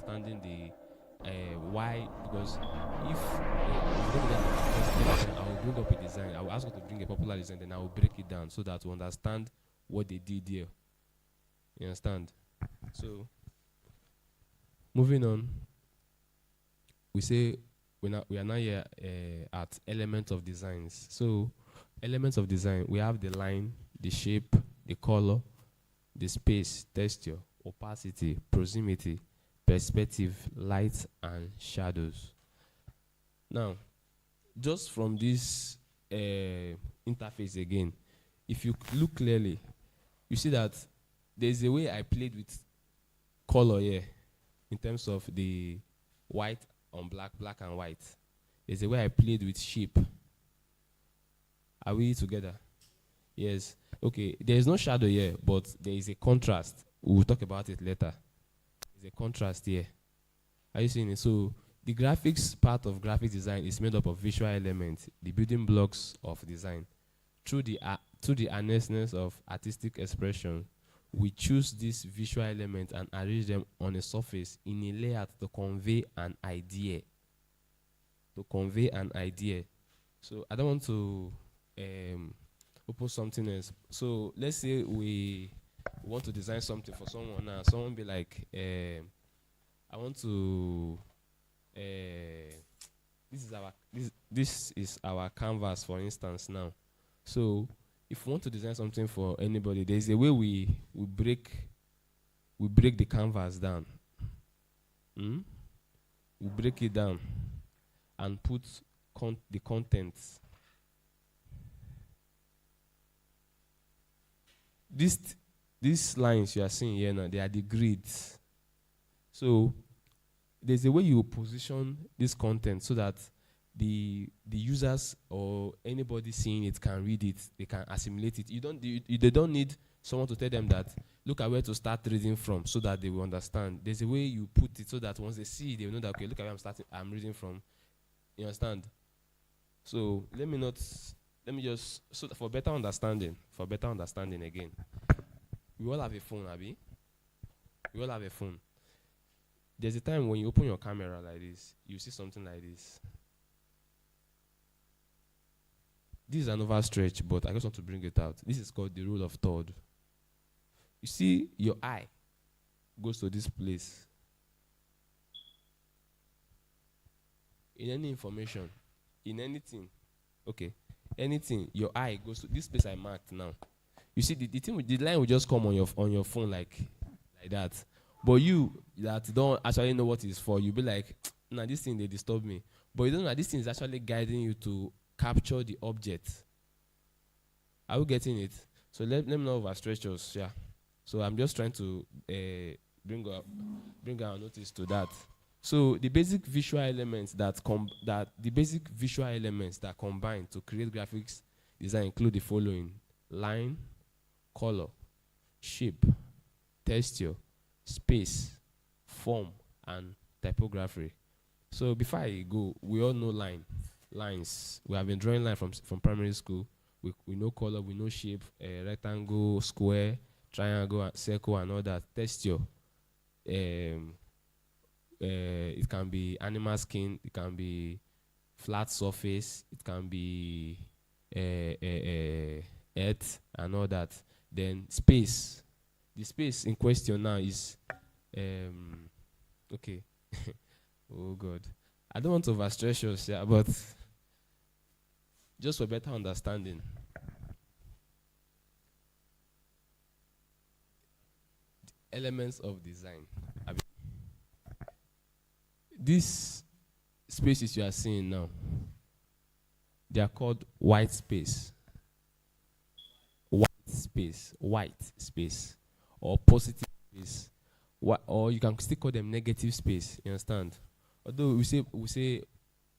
understanding the why, because if we're going to get the design, I will bring up a design. I will ask you to bring a popular design, then I will break it down so that we understand what they did here. You understand? So, moving on, we say we are now here at elements of designs. So, elements of design, we have the line, the shape, the color, the space, texture, opacity, proximity, perspective, light, and shadows. Now, just from this interface again, if you look clearly, you see that there's a way I played with color here in terms of the white on black, black and white. There's a way I played with shape. Are we together? Yes. Okay, there is no shadow here, but there is a contrast. We will talk about it later. There's a contrast here. Are you seeing it? So the graphics part of graphic design is made up of visual elements, the building blocks of design. Through the earnestness of artistic expression, we choose these visual elements and arrange them on a surface in a layout to convey an idea. To convey an idea. So I don't want to open something else. So let's say we want to design something for someone now. Someone be like, I want to. This is our canvas, for instance. Now, so if we want to design something for anybody, there's a way we break the canvas down. We break it down and put the contents. These lines you are seeing here now, they are the grids. So there's a way you position this content so that the users or anybody seeing it can read it, they can assimilate it. They don't need someone to tell them that look at where to start reading from so that they will understand. There's a way you put it so that once they see it, they will know that okay, look at where I'm reading from. You understand? So let me just for better understanding again. We all have a phone, Abby. We all have a phone. There's a time when you open your camera like this, you see something like this. This is an overstretch, but I just want to bring it out. This is called the rule of third. You see, your eye goes to this place. In any information, in anything, okay, anything, your eye goes to this place I marked now. You see, the line will just come on your phone like that. But you that don't actually know what it's for, you'll be like, nah, this thing, they disturb me. But you don't know that this thing is actually guiding you to capture the object. Are we getting it? So let me know overstretch us, yeah. So I'm just trying to bring our notice to that. So the basic visual elements that combine to create graphics design include the following: line, color, shape, texture, space, form, and typography. So before I go, we all know lines. We have been drawing lines from primary school. We know color, we know shape, rectangle, square, triangle, circle, and all that. Texture. It can be animal skin, it can be flat surface, it can be earth and all that. Then space. The space in question now is okay. Oh God, I don't want to overstretch us, yeah, but just for better understanding. Elements of design. These spaces you are seeing now, they are called white space. White space, or positive space, or you can still call them negative space. You understand? Although we say,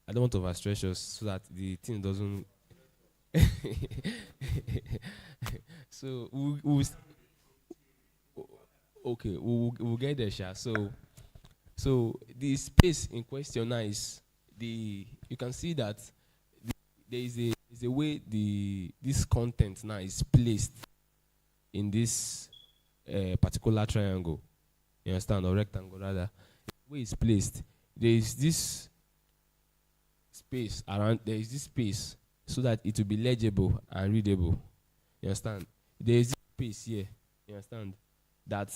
I don't want to overstretch us so that the thing doesn't. So we'll get there, Sha. So the space in question now is you can see that there is a way this content now is placed in this particular triangle. You understand? Or rectangle rather. where it's placed, there is this space around. There is this space so that it will be legible and readable. You understand? There is this space here. You understand? That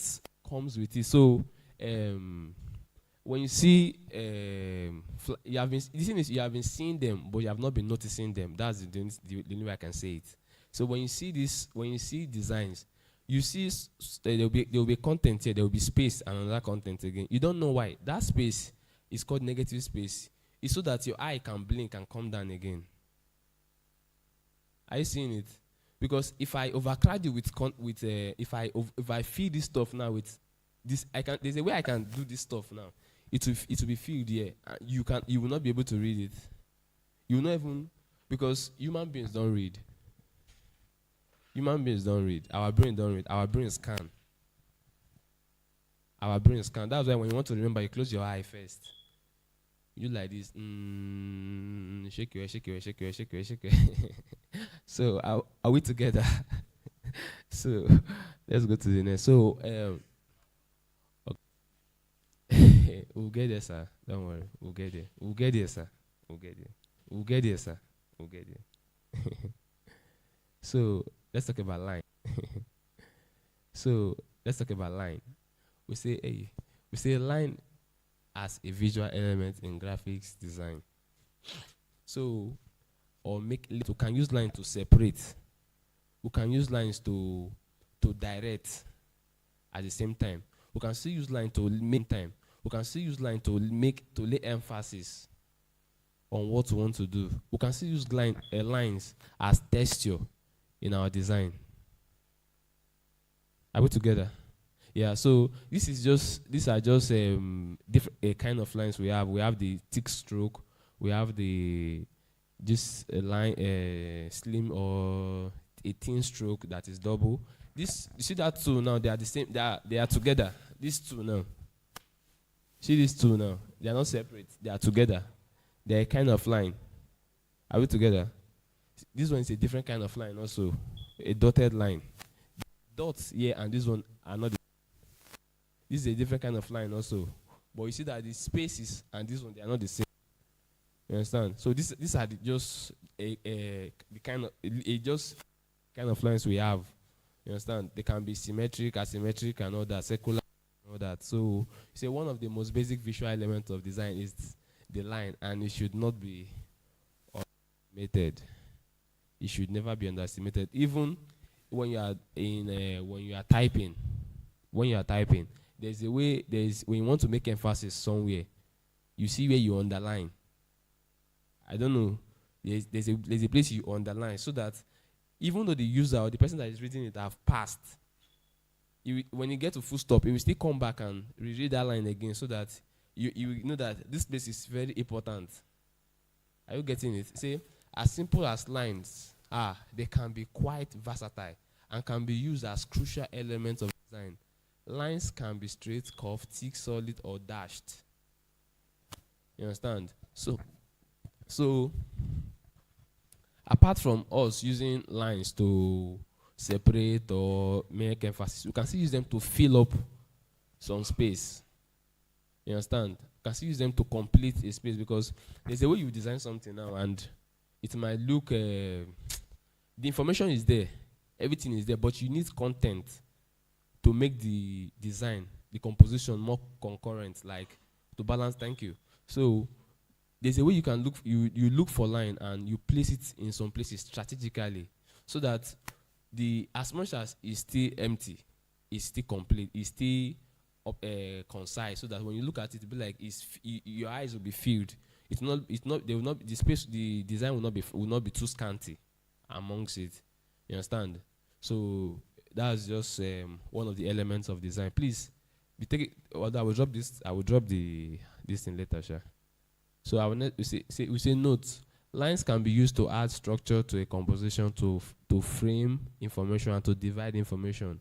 comes with it. So when you see you have been, the thing is, you have been seeing them, but you have not been noticing them. That's the only way I can say it. So when you see this, when you see designs, you see there will be content here, there will be space and another content again. You don't know why. That space is called negative space. It's so that your eye can blink and come down again. Are you seeing it? Because if I overcrowd you with if I feed this stuff now with this, there's a way I can do this stuff now. It will be filled here. You will not be able to read it. You will not even, because human beings don't read. Human beings don't read. Our brain don't read. Our brains can. Our brains can. That's why when you want to remember, you close your eye first. You like this. Shake your head, shake your head, shake your head, shake your head, shake your head. So are we together? So let's go to the next. So okay. We'll get there, sir. Don't worry. We'll get there. We'll get there, sir. We'll get there. We'll get there, sir. We'll get there. So let's talk about line. So let's talk about line. We say line as a visual element in graphics design. So, or we can use line to separate. We can use lines to direct at the same time. We can still use line to make time. We can still use line to lay emphasis on what we want to do. We can still use lines as texture in our design. Are we together? Yeah, so these are just different kind of lines we have. We have the thick stroke, we have the line slim or a thin stroke that is double. This, you see that two now, they are the same, they are together. These two now. See these two now. They are not separate, they are together. They are a kind of line. Are we together? This one is a different kind of line also. A dotted line. Dots here and this one are not the. This is a different kind of line also. But you see that the spaces and this one, they are not the same. You understand? So these are just the kind of lines we have. You understand? They can be symmetric, asymmetric, and all that, circular, and all that. So you say one of the most basic visual elements of design is the line, and it should not be underestimated. It should never be underestimated. Even when you are typing, there's a way, when you want to make emphasis somewhere, you see where you underline. I don't know. There's a place you underline so that even though the user or the person that is reading it have passed, when you get to full stop, you will still come back and reread that line again so that you know that this place is very important. Are you getting it? See, as simple as lines are, they can be quite versatile and can be used as crucial elements of design. Lines can be straight, curved, thick, solid, or dashed. You understand? So apart from us using lines to separate or make emphasis, we can still use them to fill up some space. You understand? You can still use them to complete a space, because there's a way you design something now and it might look, the information is there, everything is there, but you need content to make the design, the composition more concurrent, like to balance. Thank you. So there's a way you can look, you look for line and you place it in some places strategically so that as much as it's still empty, it's still complete, it's still concise, so that when you look at it, it'll be like your eyes will be filled. The space, the design will not be too scanty amongst it. You understand? So that's just one of the elements of design. Please, I will drop this. I will drop this thing later, sure. So we say notes. Lines can be used to add structure to a composition, to frame information and to divide information.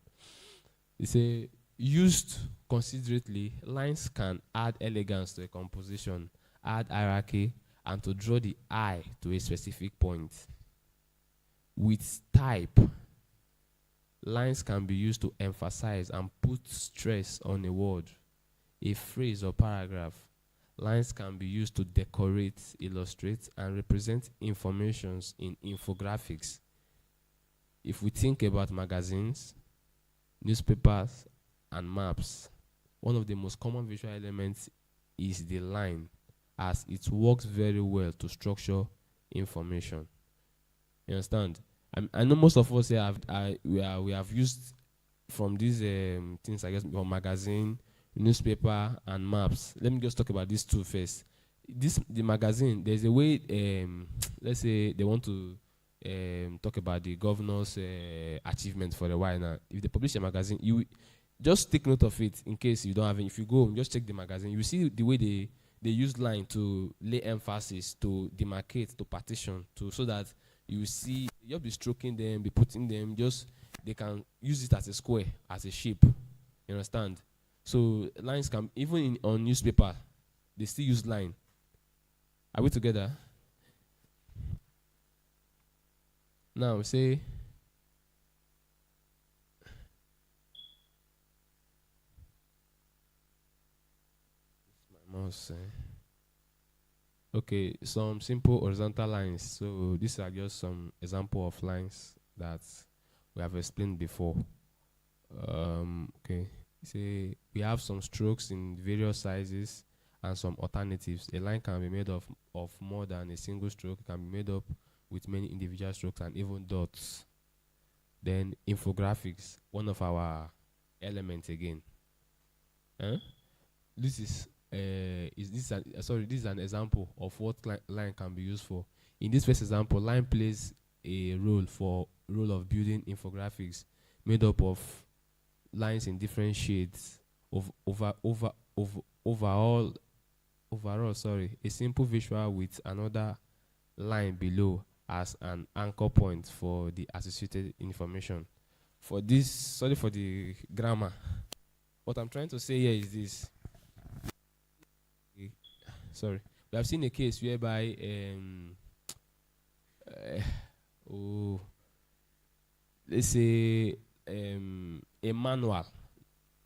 They say used considerately, lines can add elegance to a composition, add hierarchy, and to draw the eye to a specific point. With type, lines can be used to emphasize and put stress on a word, a phrase or paragraph. Lines can be used to decorate, illustrate, and represent informations in infographics. If we think about magazines, newspapers, and maps, one of the most common visual elements is the line, as it works very well to structure information. You understand? I know most of us here we have used from these things, I guess, from magazine, newspaper, and maps. Let me just talk about these two first. The magazine, there's a way, let's say they want to talk about the governor's achievement for a while now. If they publish a magazine, you just take note of it in case you don't have it. If you go home, just check the magazine. You see the way they use line to lay emphasis, to demarcate, to partition, so that you see, you'll be stroking them, be putting them, just they can use it as a square, as a shape. You understand? So lines can, even on newspaper, they still use line. Are we together? Now say, my mouse. Okay, some simple horizontal lines. So these are just some example of lines that we have explained before. Okay, say we have some strokes in various sizes and some alternatives. A line can be made of more than a single stroke. It can be made up with many individual strokes and even dots. Then infographics, one of our elements again. This is this is an example of what line can be used for. In this first example, line plays a role of building infographics made up of lines in different shades of overall, a simple visual with another line below as an anchor point for the associated information. For this, sorry for the grammar. What I'm trying to say here is this. Sorry, we have seen a case whereby let's say a manual.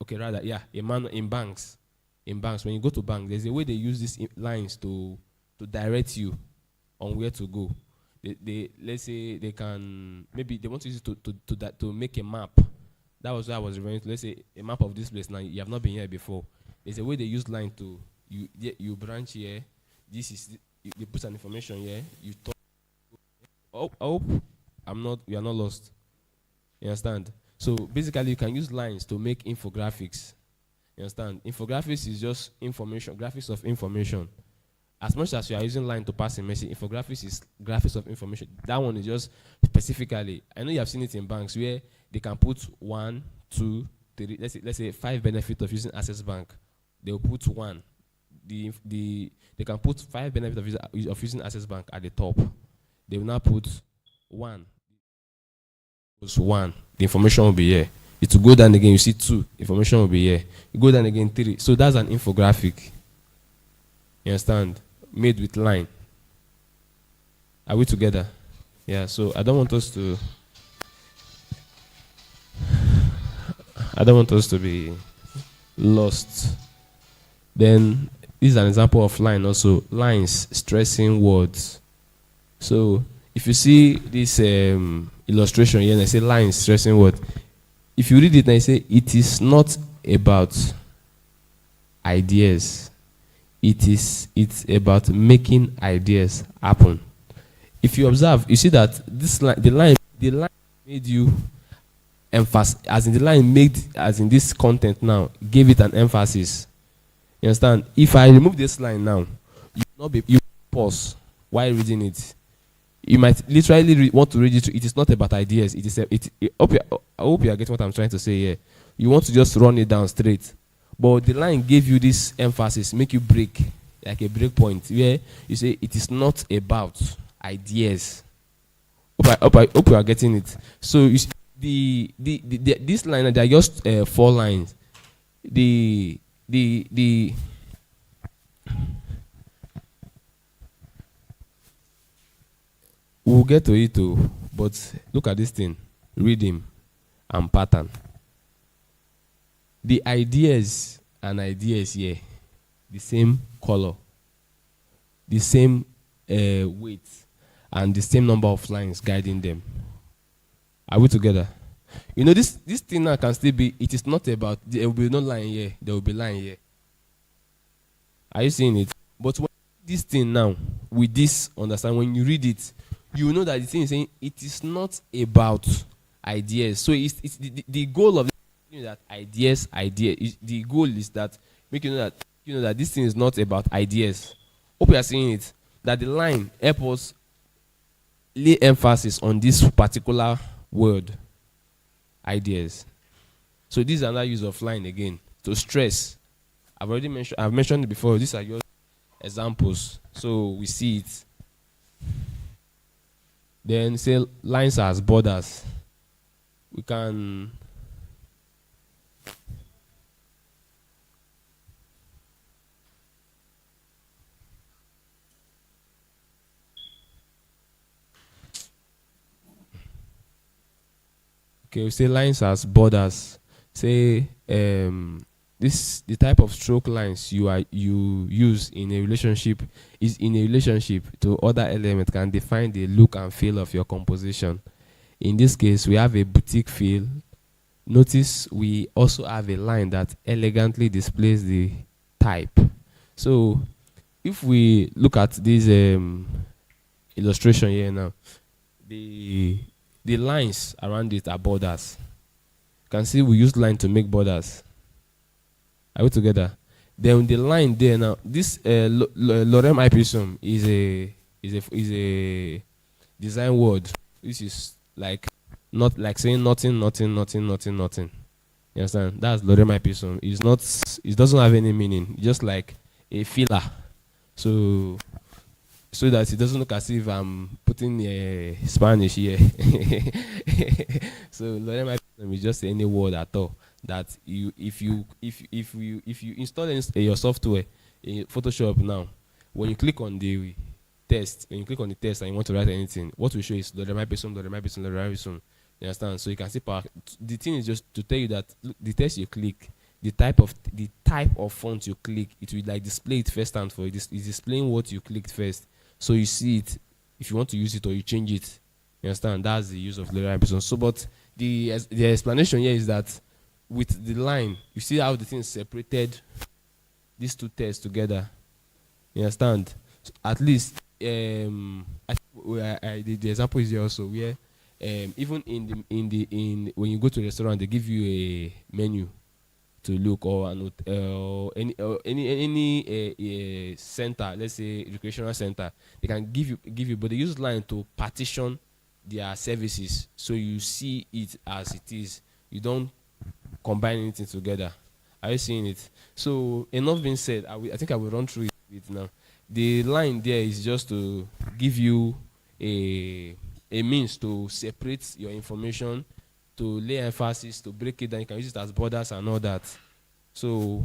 Okay, rather, yeah, a manual in banks. In banks, when you go to bank, there's a way they use these lines to direct you on where to go. They let's say they can, maybe they want to use it to make a map. That was what I was referring to. Let's say a map of this place. Now you have not been here before. There's a way they use line to you branch here. This is they put some information here. You talk. I hope we are not lost. You understand? So basically, you can use lines to make infographics. You understand? Infographics is just information, graphics of information. As much as you are using line to pass a message, infographics is graphics of information. That one is just specifically. I know you have seen it in banks where they can put 1, 2, 3. Let's say 5 benefits of using Access Bank. They will put 1. They can put 5 benefits of using Access Bank at the top. They will now put 1. Plus 1. The information will be here. It will go down again. You see 2. Information will be here. You go down again 3. So that's an infographic. You understand? Made with line. Are we together? Yeah. So I don't want us to be lost. Then this is an example of line also. Lines stressing words. So if you see this illustration here, and I say lines stressing words. If you read it and I say it is not about ideas. It's about making ideas happen. If you observe, you see that this line, the line made you emphasis, as in the line made, as in this content now, gave it an emphasis. You understand? If I remove this line now, you pause while reading it. You might literally want to read it. It is not about ideas. I hope you are getting what I'm trying to say here. You want to just run it down straight. But the line gave you this emphasis, make you break, like a break point, where you say it is not about ideas. Hope you are getting it. So you see, this line, there are just 4 lines. We'll get to it too, but look at this thing: rhythm and pattern. The ideas and ideas here, the same color, the same weight, and the same number of lines guiding them. Are we together? You know, this thing now can still be, it is not about, there will be no line here, there will be line here. Are you seeing it? But when this thing now, with this understand, when you read it, you know that the thing is saying it is not about ideas. So it's the goal of that the goal is that make you know that this thing is not about ideas. Hope you are seeing it. That the line help us lay emphasis on this particular word, ideas. So this is another use of line again to stress. I've mentioned it before. These are your examples, so we see it. Then say lines as borders. We can we say lines as borders. Say the type of stroke lines you use in a relationship is in a relationship to other elements can define the look and feel of your composition. In this case, we have a boutique feel. Notice we also have a line that elegantly displays the type. So if we look at this illustration here now, the lines around it are borders. You can see we use line to make borders. Are we together? Then the line there now, this lorem ipsum is a design word. This is like not like saying nothing. You understand? That's lorem ipsum. It's not. It doesn't have any meaning. It's just like a filler. So that it doesn't look as if I'm putting Spanish here. So lorem ipsum is just any word at all. That if you install your software in Photoshop now, when you click on the test, and you want to write anything, what we show is lorem ipsum. You understand? So you can see the thing is just to tell you that look, the text you click, the type of font you click, it will like display it first and for this is displaying what you clicked first. So you see it if you want to use it or you change it. You understand? That's the use of lorem ipsum. So but the explanation here is that with the line, you see how the thing separated these two texts together. You understand? So at least the example is here also where even when you go to a restaurant, they give you a menu to look, or any center, let's say recreational center, they can give you, but they use line to partition their services, so you see it as it is. You don't combine anything together. Are you seeing it? So enough being said, I think I will run through it now. The line there is just to give you a means to separate your information, to lay emphasis, to break it down. You can use it as borders and all that. So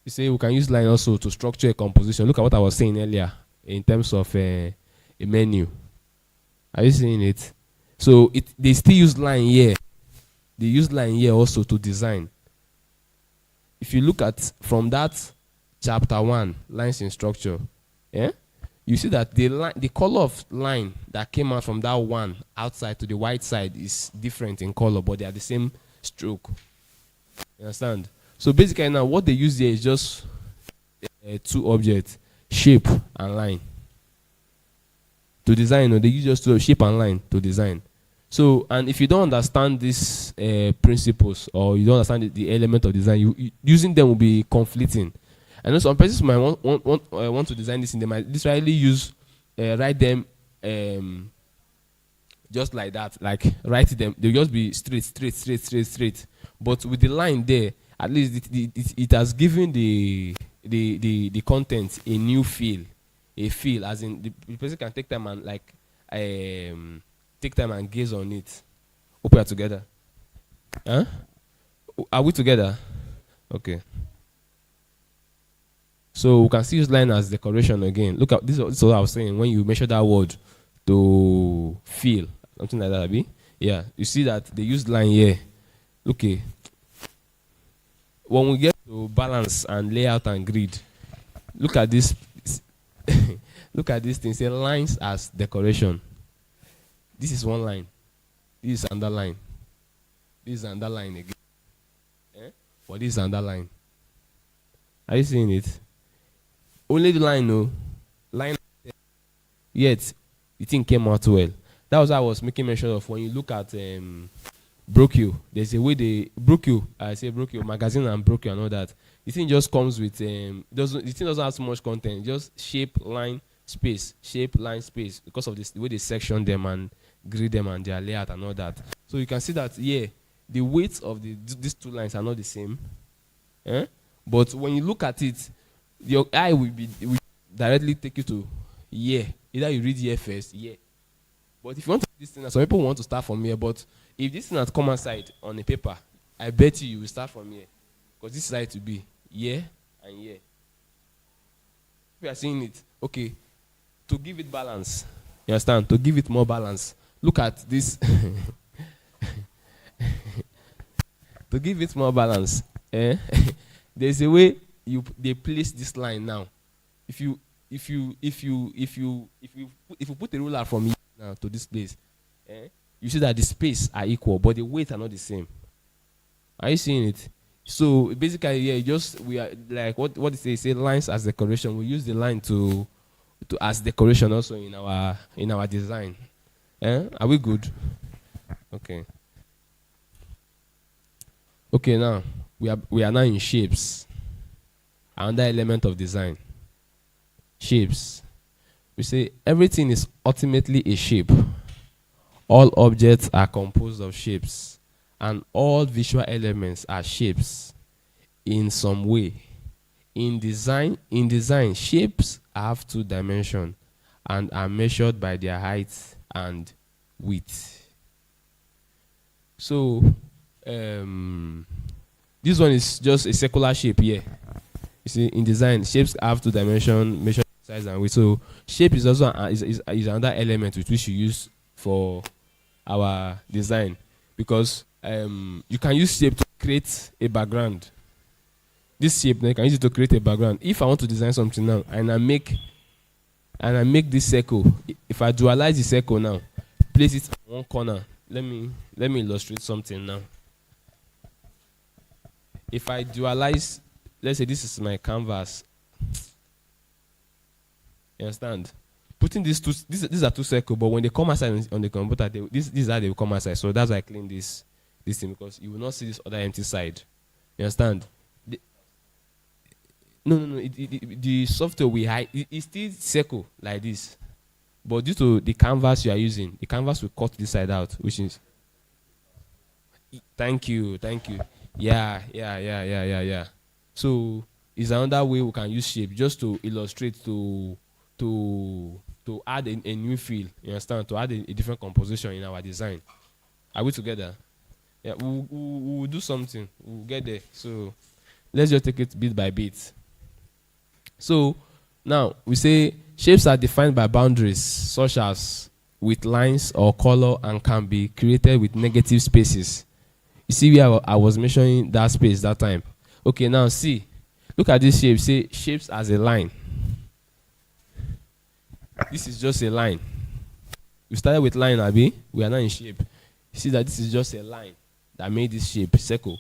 you say we can use line also to structure a composition. Look at what I was saying earlier in terms of a menu. Are you seeing it? So they still use line here. They use line here also to design. If you look at from that chapter 1, lines in structure, you see that the color of line that came out from that one outside to the white side is different in color, but they are the same stroke. You understand? So basically now what they use here is just two objects, shape and line. To design, they use just shape and line to design. So, and if you don't understand these principles, or you don't understand the element of design, using them will be conflicting. I know some persons might want to design this, and they might literally write them just like that, like write them. They'll just be straight. But with the line there, at least it has given the content a new feel, as in the person can take time and like take time and gaze on it. Hope we are together. Huh? Are we together? Okay. So we can see use line as decoration again. Look at this is what I was saying. When you measure that word to feel, something like that, Abi. Yeah. You see that they use line here Okay. When we get to balance and layout and grid, look at this. Look at this thing. Say lines as decoration. This is one line. This is another line. This is another line again. But this is another line. Are you seeing it? Only the line, no. Line. Yet, the thing came out well. That was what I was making mention of. When you look at Brochure, there's a way they Brochure. I say Brochure magazine and Brochure and all that. The thing just comes with the thing doesn't have so much content. Just shape, line, space, shape, line, space. Because of this, the way they section them and grid them and their layout and all that. So you can see that the weights of these two lines are not the same. But when you look at it, your eye will directly take you to either you read here first, but if you want to do this thing, some people want to start from here, but if this thing has come outside on a paper, I bet you will start from here, because this is how it to be and here. We are seeing it. Okay, to give it balance, you understand? To give it more balance, look at this. To give it more balance, there's a way they place this line now. If you put a ruler from here now to this place, you see that the space are equal, but the weight are not the same. Are you seeing it? So basically, we are like what they say lines as decoration. We use the line to as decoration also in our design. Are we good? Okay. Okay, now we are now in shapes. Another element of design. Shapes. We say everything is ultimately a shape. All objects are composed of shapes, and all visual elements are shapes in some way. In design, shapes have two dimensions and are measured by their height and width. So this one is just a circular shape here. You see, in design, shapes have two dimensions, measured size and width. So shape is also is another element with which you use for our design, because you can use shape to create a background. This shape, you can use it to create a background. If I want to design something now and I make this circle, if I dualize the circle now, place it in one corner. Let me illustrate something now. If I dualize, let's say this is my canvas. You understand? Putting these are two circles, but when they come outside on the computer, this is how they will come outside. So that's why I clean this thing, because you will not see this other empty side. You understand? No. The software we hide, it's still circle like this, but due to the canvas you are using, the canvas will cut this side out, which is. Thank you. Yeah. So it's another way we can use shape just to illustrate, to add a new feel. You understand? To add a different composition in our design. Are we together? Yeah, we'll do something. We'll get there. So let's just take it bit by bit. So now we say shapes are defined by boundaries, such as with lines or color, and can be created with negative spaces. You see where I was measuring that space that time. Okay, now see. Look at this shape. Say shapes as a line. This is just a line. We started with line, Abi. We are now in shape. You see that this is just a line that made this shape, circle.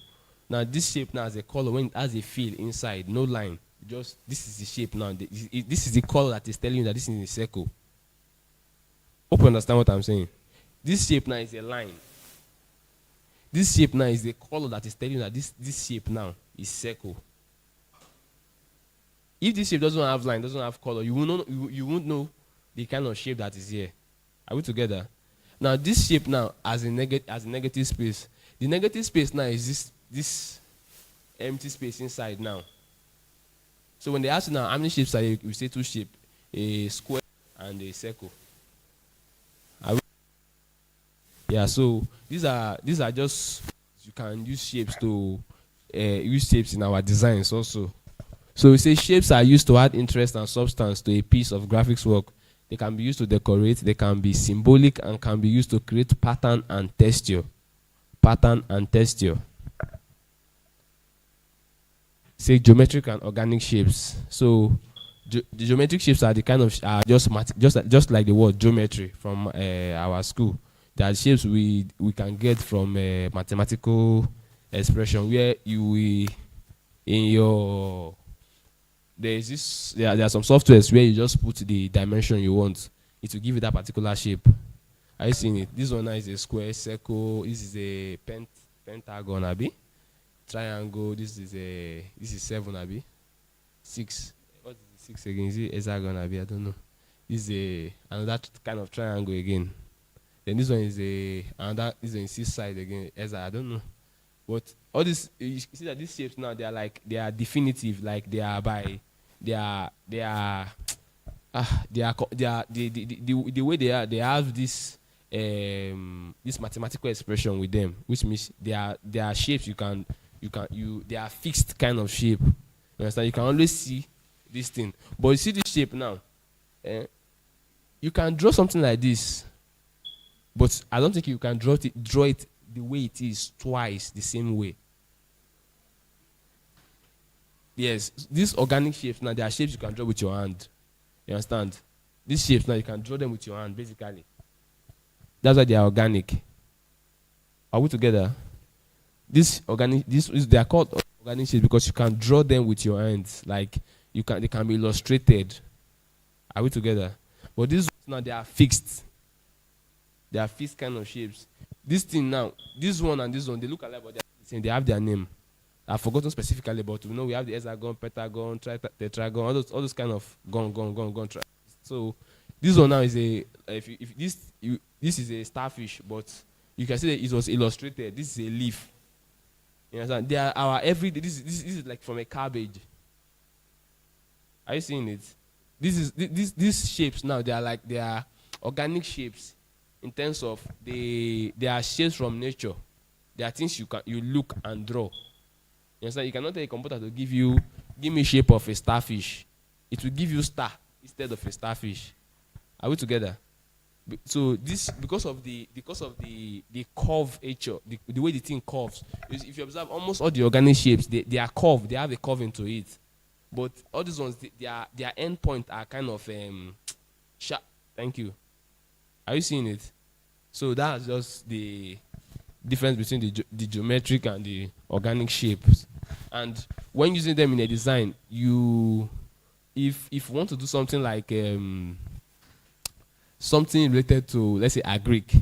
Now this shape now has a color when it has a feel inside, no line. Just this is the shape now. This is the color that is telling you that this is a circle. Hope you understand what I'm saying. This shape now is a line. This shape now is the color that is telling you that this shape now is circle. If this shape doesn't have line, doesn't have color, you won't know the kind of shape that is here. Are we together? Now this shape now has a negative space. The negative space now is this empty space inside now. So when they ask you now how many shapes are you, we say two shapes, a square and a circle. Yeah, so these are just, you can use shapes to use shapes in our designs also. So we say shapes are used to add interest and substance to a piece of graphics work. They can be used to decorate, they can be symbolic, and can be used to create pattern and texture. Pattern and texture. say geometric and organic shapes. So the geometric shapes are the kind of just like the word geometry from our school. They are shapes we can get from mathematical expression where you will in your there are some softwares where you just put the dimension you want. It will give you that particular shape. Are you seeing it? This one now is a square, circle. This is a pentagon, abi. Triangle. This is 7, abi. 6. What is the 6 again? Is it hexagon, abi? I don't know. This is another kind of triangle again. Then this one is another. This one is 6 side again. I don't know. But all this, you see that these shapes now, they are definitive, like they are the way they have this this mathematical expression with them, which means they are shapes they are fixed kind of shape. You understand? You can always see this thing, but you see this shape now. You can draw something like this, but I don't think you can draw it the way it is twice the same way. Yes, these organic shapes now, they are shapes you can draw with your hand. You understand? These shapes now, you can draw them with your hand, basically. That's why they are organic. Are we together? They are called organic shapes because you can draw them with your hands. Like they can be illustrated. Are we together? But these now, they are fixed. They are fixed kind of shapes. This thing now, this one and this one, they look alike, but they have their name. I've forgotten specifically, but we have the hexagon, pentagon, tetragon, all those kind of gon. So this one now is this is a starfish, but you can see that it was illustrated. This is a leaf. You understand? They are our everyday. This is like from a cabbage. Are you seeing it? These shapes now, they are organic shapes. In terms of they are shapes from nature. They are things you look and draw. You understand? You cannot tell a computer to give me shape of a starfish. It will give you star instead of a starfish. Are we together? So this because of the curvature, the way the thing curves. If you observe almost all the organic shapes, they are curved. They have a curve into it. But all these ones, their end point are kind of sharp. Thank you. Are you seeing it? So that's just the difference between the geometric and the organic shapes. And when using them in a design, if you want to do something like something related to, let's say, agric,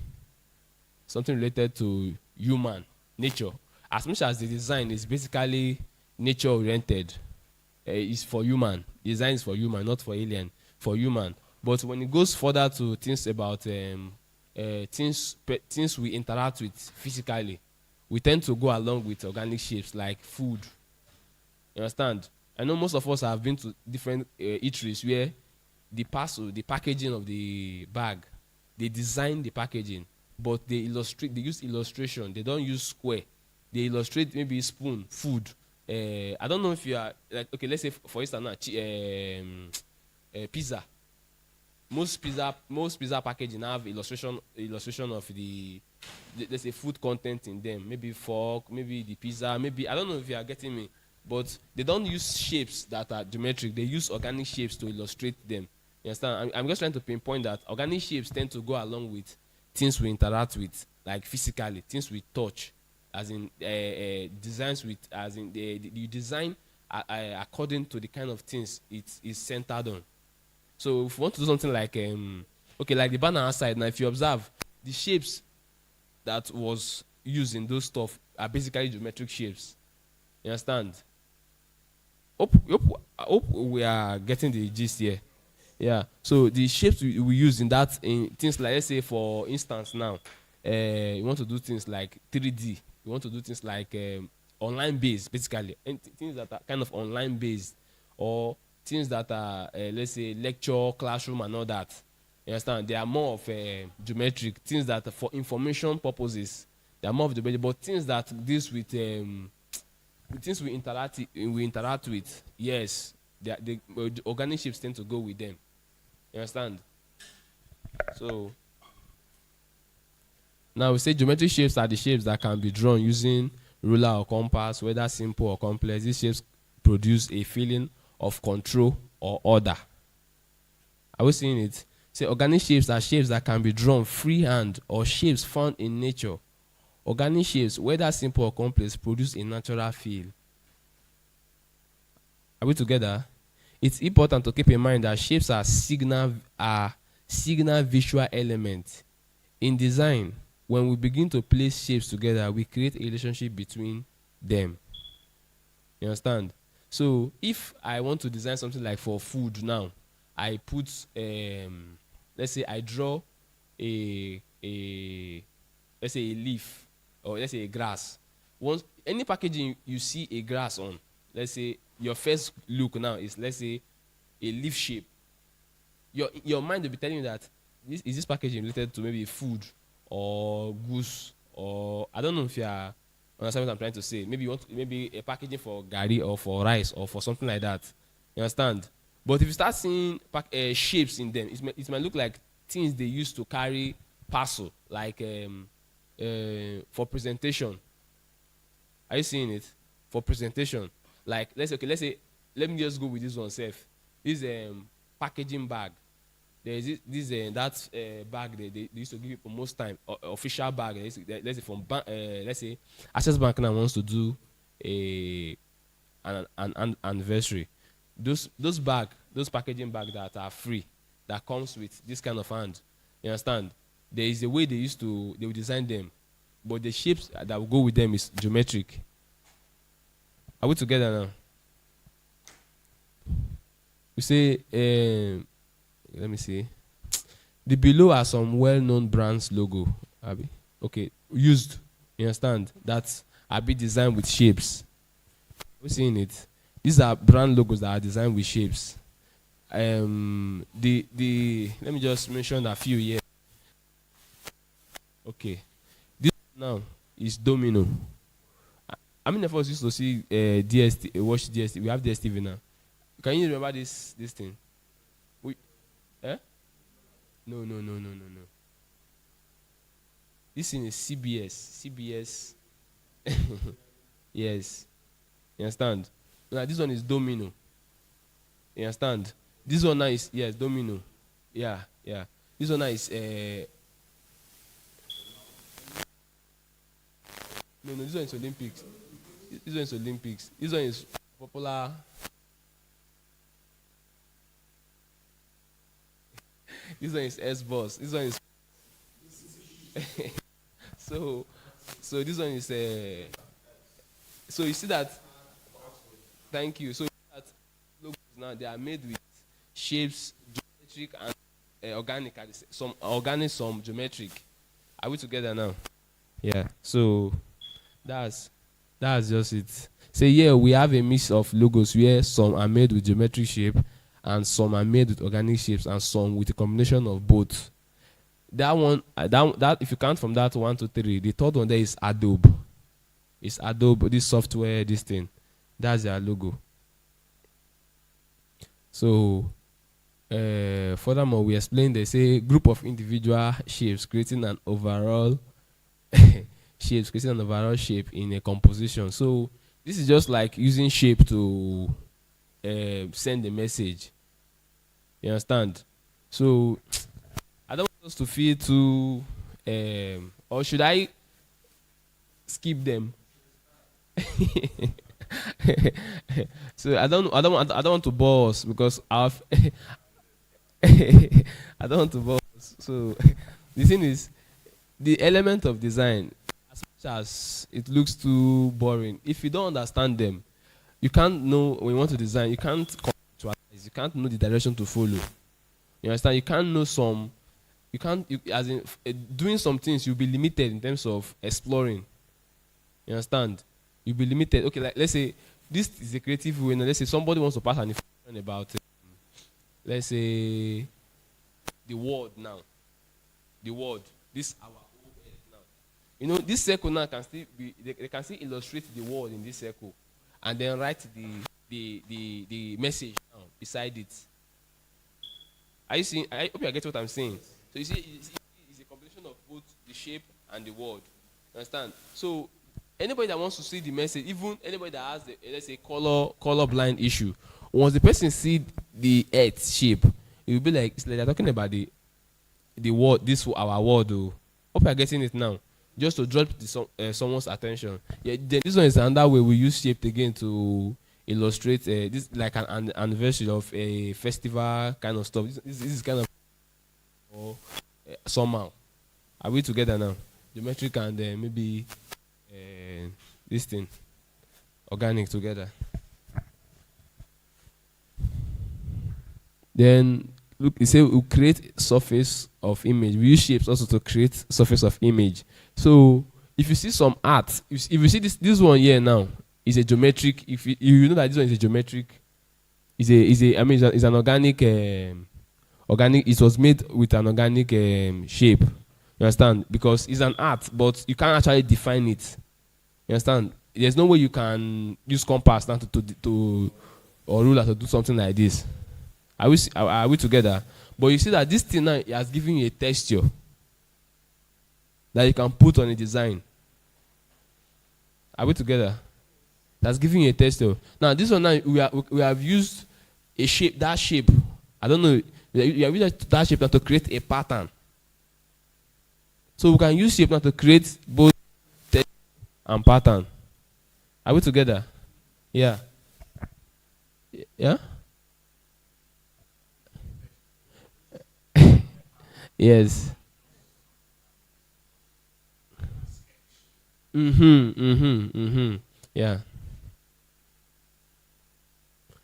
something related to human nature, as much as the design is basically nature oriented, it's for human. Design is for human, not for alien. For human. But when it goes further to things about things we interact with physically, we tend to go along with organic shapes like food. You understand? I know most of us have been to different eateries where the packaging of the bag, they design the packaging, but they use illustration. They don't use square. They illustrate maybe spoon, food. I don't know if you are like, okay, let's say for instance pizza. Most pizza packaging have illustration of the let's say food content in them. Maybe fork, maybe the pizza, maybe I don't know if you are getting me, but they don't use shapes that are geometric. They use organic shapes to illustrate them. You understand? I'm just trying to pinpoint that organic shapes tend to go along with things we interact with, like physically, things we touch, as in designs with, as in you design according to the kind of things it is centered on. So if you want to do something like, okay, like the banner outside, now if you observe, the shapes that was used in those stuff are basically geometric shapes. You understand? I hope we are getting the gist here. Yeah. So the shapes we use in things like, let's say for instance now, you want to do things like 3D. You want to do things like online based, basically, and things that are kind of online based, or things that are, let's say, lecture, classroom, and all that. You understand? They are more of geometric. Things that are for information purposes, they are more of geometric. But things that deals with things we interact with, yes, the organic shapes tend to go with them. You understand? So now we say geometric shapes are the shapes that can be drawn using ruler or compass, whether simple or complex. These shapes produce a feeling of control or order. Are we seeing it? Say organic shapes are shapes that can be drawn freehand or shapes found in nature. Organic shapes, whether simple or complex, produce a natural feel. Are we together? It's important to keep in mind that shapes are signal visual elements. In design, when we begin to place shapes together, we create a relationship between them. You understand? So if I want to design something like for food now, I put let's say I draw a let's say a leaf, or let's say a grass. Once any packaging you see a grass on, let's say your first look now is, let's say, a leaf shape. Your mind will be telling you that this packaging related to maybe food or goose, or I don't know if you are understand what I'm trying to say. Maybe you want maybe a packaging for gari or for rice or for something like that. You understand? But if you start seeing shapes in them, it might look like things they used to carry parcel, like for presentation. Are you seeing it? For presentation. Like, let's say, let me just go with this one self. This packaging bag. There is that bag they used to give people most time, official bag. Let's say from let's say Access Bank now wants to do an anniversary. Those packaging bag that are free, that comes with this kind of hand. You understand? There is a way they will design them, but the shapes that will go with them is geometric. Are we together now? We say, let me see. The below are some well-known brands logo. Abi, okay, used. You understand? That are be designed with shapes. We're seeing it. These are brand logos that are designed with shapes. Let me just mention a few here. Okay, this now is Domino. How many of us used to see DST, watch DST? We have DSTV now. Can you remember this thing? No. This thing is CBS. Yes. You understand? Now this one is Domino. You understand? This one now is, yes, Domino. Yeah. This one now is no, this one is Olympics. This one is popular. This one is S-Boss. This one is so this one is so you see that. Thank you. So that logos now, they are made with shapes, geometric and organic. Some organic, some geometric. Are we together now? Yeah. So that's just it. So yeah, we have a mix of logos where some are made with geometric shape and some are made with organic shapes and some with a combination of both. That one, that if you count from that 1 to 3, the third one there is Adobe. It's Adobe, this software, this thing. That's their logo. So furthermore, we explain they say group of individual shapes creating an overall shape in a composition. So this is just like using shape to send a message. You understand? So I don't want us to feel too or should I skip them? So I don't want to bore us because I've I don't want to bore us. So the thing is, the element of design, as much as it looks too boring, if you don't understand them, you can't know when you want to design. You can't conceptualize. You can't know the direction to follow. You understand? You can't know some. You can't. As in doing some things, you'll be limited in terms of exploring. You understand? You'll be limited. Okay, like let's say this is a creative way. Now, let's say somebody wants to pass an information about, let's say, the world now. The world. This our whole earth now. You know, this circle now can still be. They can still illustrate the world in this circle, and then write the message now beside it. Are you seeing? I hope you get what I'm saying. So you see, it's a combination of both the shape and the word. You understand? So anybody that wants to see the message, even anybody that has the, let's say, color blind issue, once the person see the earth shape, it will be like, it's like they're talking about the word, this our word. Though, hope you're getting it now. Just to draw someone's attention. Yeah, then this one is another way we use shape again to illustrate this, like an anniversary of a festival kind of stuff. This is kind of somehow. Are we together now? Geometric and maybe this thing, organic together. Then look, you say we create surface of image. We use shapes also to create surface of image. So if you see some art, if you see this one here now, is a geometric. If you know that this one is a geometric, I mean it's an organic organic. It was made with an organic shape. You understand? Because it's an art, but you can't actually define it. You understand? There's no way you can use compass now to or ruler to do something like this. Are we together? But you see that this thing now has given you a texture that you can put on a design. Are we together? That's giving you a texture. Now this one now we have used a shape, that shape. I don't know. You have used that shape now to create a pattern. So we can use shape now to create both texture and pattern. Are we together? Yeah. Yeah? Yes. Yeah.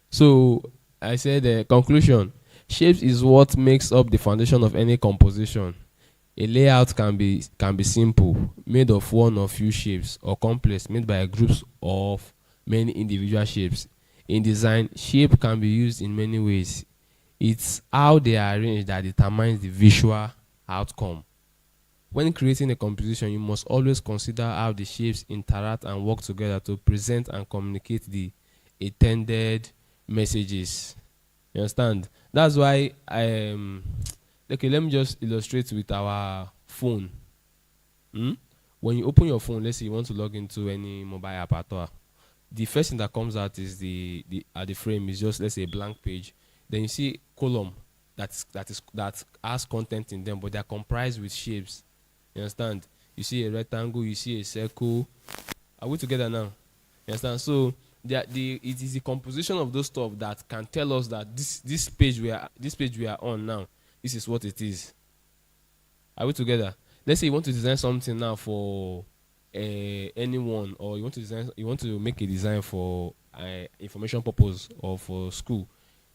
So I said conclusion. Shapes is what makes up the foundation of any composition. A layout can be simple, made of one or few shapes, or complex, made by groups of many individual shapes. In design, shape can be used in many ways. It's how they are arranged that determines the visual outcome. When creating a composition, you must always consider how the shapes interact and work together to present and communicate the intended messages. You understand? That's why okay, let me just illustrate with our phone. When you open your phone, let's say you want to log into any mobile app at all, the first thing that comes out is the frame is just, let's say, a blank page. Then you see column that has content in them, but they are comprised with shapes. You understand? You see a rectangle, you see a circle. Are we together now? You understand? So it is the composition of those stuff that can tell us that this page we are on now, this is what it is. Are we together? Let's say you want to design something now for anyone, or you want to make a design for information purpose or for school.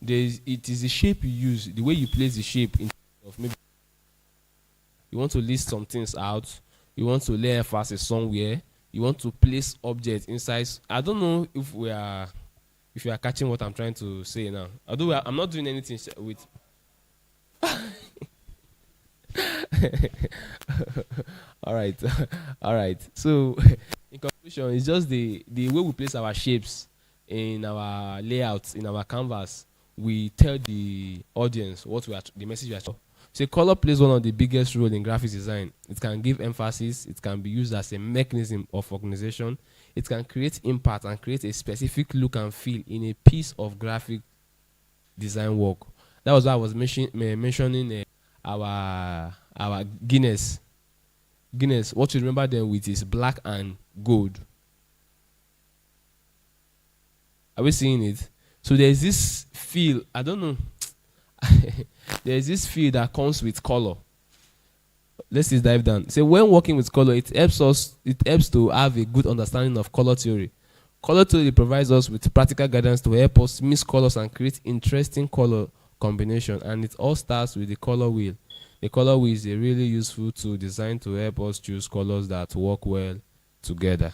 It is the shape you use, the way you place the shape in of maybe you want to list some things out, you want to lay emphasis somewhere, you want to place objects inside. I don't know if you are catching what I'm trying to say now. Although I'm not doing anything with all right. So in conclusion, it's just the way we place our shapes in our layouts, in our canvas. We tell the audience the message we are trying. So color plays one of the biggest role in graphics design. It can give emphasis. It can be used as a mechanism of organization. It can create impact and create a specific look and feel in a piece of graphic design work. That was why I was mentioning our Guinness. What you remember them with is black and gold. Are we seeing it? So there's this feel, I don't know. There's this feel that comes with color. Let's just dive down. So when working with color, it helps to have a good understanding of color theory. Color theory provides us with practical guidance to help us mix colors and create interesting color combination. And it all starts with the color wheel. The color wheel is a really useful tool designed to help us choose colors that work well together.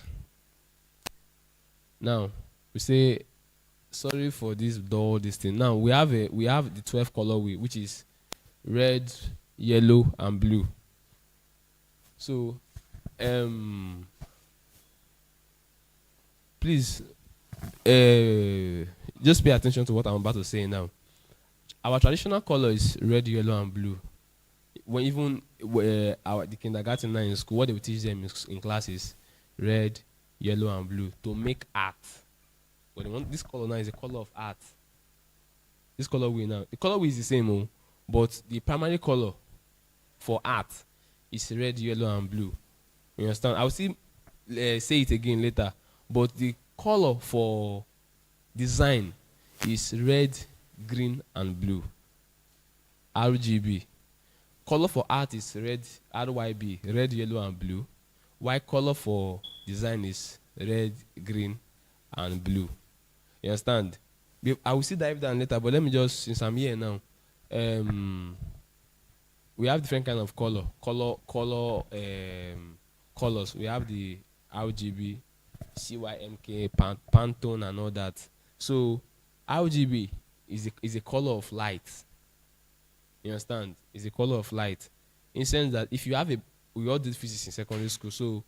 Now, we say, sorry for this thing. Now we have the 12 color wheel, which is red, yellow, and blue. So, please, just pay attention to what I'm about to say now. Our traditional color is red, yellow, and blue. The kindergarten in school, what they will teach them in class is red, yellow, and blue to make art. But they want this color now is a color of art. This color wheel now, the color wheel is the same, but the primary color for art is red, yellow, and blue. You understand? I'll see say it again later. But the color for design is red, green, and blue. RGB. Color for art is red, RYB, red, yellow, and blue. While color for design is red, green, and blue. You understand? I will see dive down later, but let me just, since I'm here now, we have different kind of colors. We have the RGB, CYMK, Pantone, and all that. So RGB is a color of light. You understand? It's a color of light. In the sense that if you have we all did physics in secondary school, so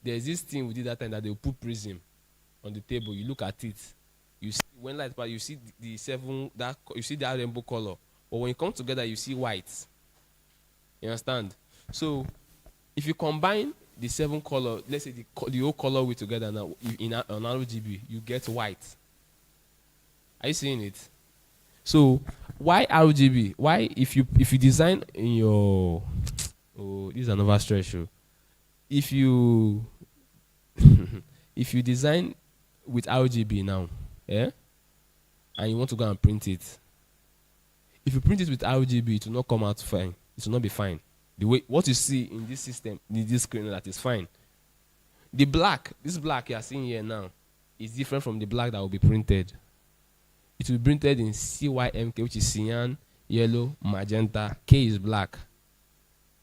there's this thing we did that time that they'll put prism on the table. You look at it, you see when light pass, you see the seven you see that rainbow color. But when you come together, you see white. You understand? So if you combine the 7 color, let's say the whole color with together now on RGB, you get white. Are you seeing it? So why RGB? Why if you design in your this is another stretch. If you if you design with RGB now, and you want to go and print it, if you print it with RGB, it will not come out fine. It will not be fine. The way what you see in this system, in this screen, that is fine. The black, this black you are seeing here now, is different from the black that will be printed. It will be printed in CYMK, which is cyan, yellow, magenta. K is black.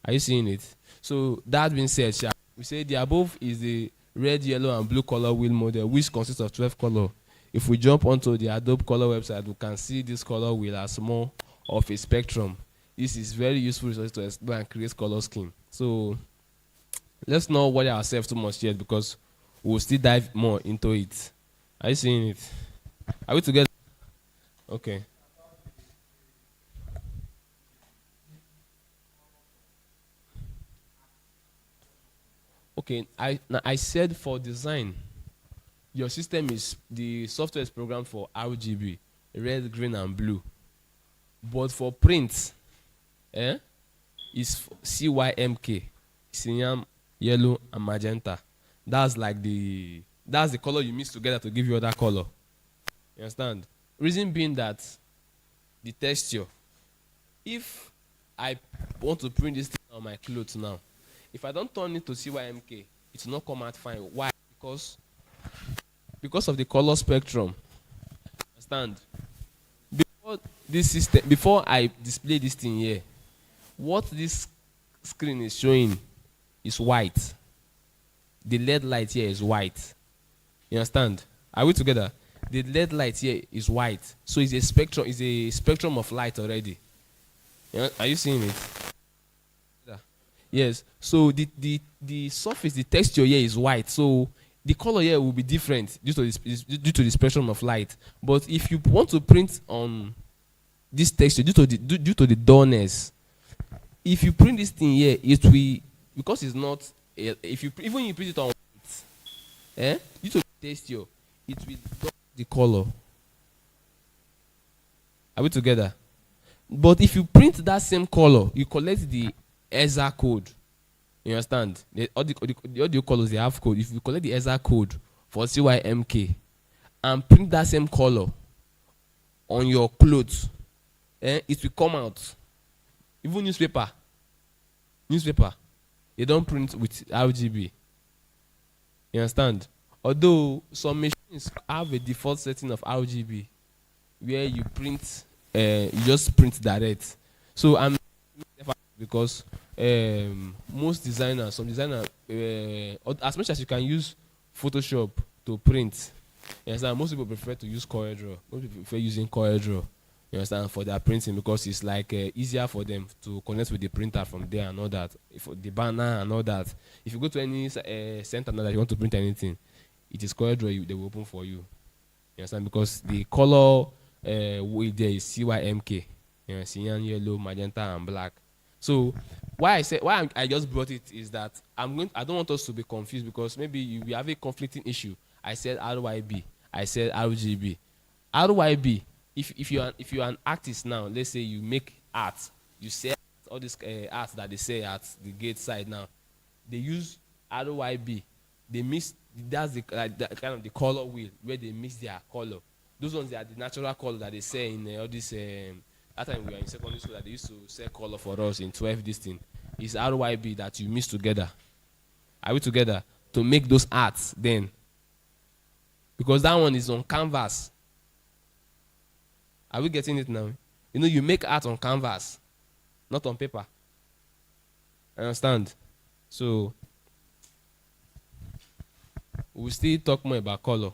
Are you seeing it? So that being said, we say the above is the red, yellow, and blue color wheel model, which consists of 12 colors. If we jump onto the Adobe Color website, we can see this color wheel as more of a spectrum. This is very useful resource to explore and create color scheme. So let's not worry ourselves too much yet, because we'll still dive more into it. Are you seeing it? Are we together? Okay. Okay, I said for design, your system is, the software is programmed for RGB, red, green, and blue. But for print, is CYMK, cyan, yellow, and magenta. That's the color you mix together to give you other color. You understand? Reason being that the texture. If I want to print this thing on my clothes now, if I don't turn it to CYMK, it will not come out fine. Why? Because of the color spectrum. Understand? Before I display this thing here, what this screen is showing is white. The LED light here is white. You understand? Are we together? The LED light here is white. So it's a spectrum of light already. Are you seeing it? Yes. So the surface, the texture here is white. So the color here will be different due to the spectrum of light. But if you want to print on this texture due to the dullness, if you print this thing here, it will, because it's not, if you even you print it on white, due to the texture, it will dull the color. Are we together? But if you print that same color, you collect the ESA code. You understand? All the audio colors, they have code. If you collect the ESA code for CYMK and print that same color on your clothes, it will come out. Even newspaper, they don't print with RGB. You understand? Although some machines have a default setting of RGB where you print, you just print direct. So I'm because most designers, some designers, as much as you can use Photoshop to print, you understand, most people prefer to use CorelDRAW. Most people prefer using CorelDRAW, you understand, for their printing, because it's like easier for them to connect with the printer from there and all that, for the banner and all that. If you go to any center now that you want to print anything, it is CorelDRAW they will open for you. You understand? Because the color wheel there is CYMK, cyan, yellow, magenta, and black. So I just brought it is that I don't want us to be confused, because maybe you have a conflicting issue. I said RYB, I said RGB. RYB, if you're an artist now, let's say you make art, you sell all this art that they say at the gate side now, they use RYB. They mix, that's the that kind of the color wheel where they mix their color. Those ones, they are the natural color that they say in all this. That time we were in secondary school, that they used to sell color for us in 12. This thing is RYB that you mix together. Are we together to make those arts then? Because that one is on canvas. Are we getting it now? You know, you make art on canvas, not on paper. Understand? So we'll still talk more about color.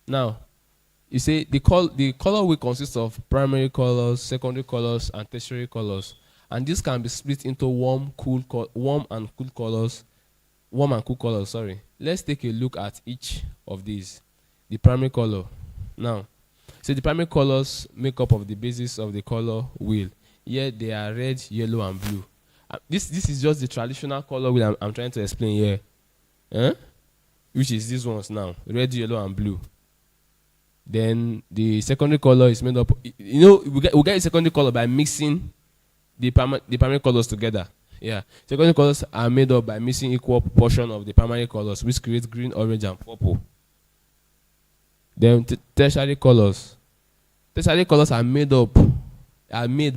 Now, you say the color will consist of primary colors, secondary colors, and tertiary colors, and this can be split into warm and cool colors. Sorry. Let's take a look at each of these. The primary color. Now, so the primary colors make up of the basis of the color wheel. Here they are red, yellow, and blue. This is just the traditional color wheel I'm trying to explain here. Which is these ones now, red, yellow, and blue. Then the secondary color is made up. You know, we get a secondary color by mixing the primary colors together. Yeah, secondary colors are made up by mixing equal proportion of the primary colors, which creates green, orange, and purple. Then tertiary colors. Tertiary colors are made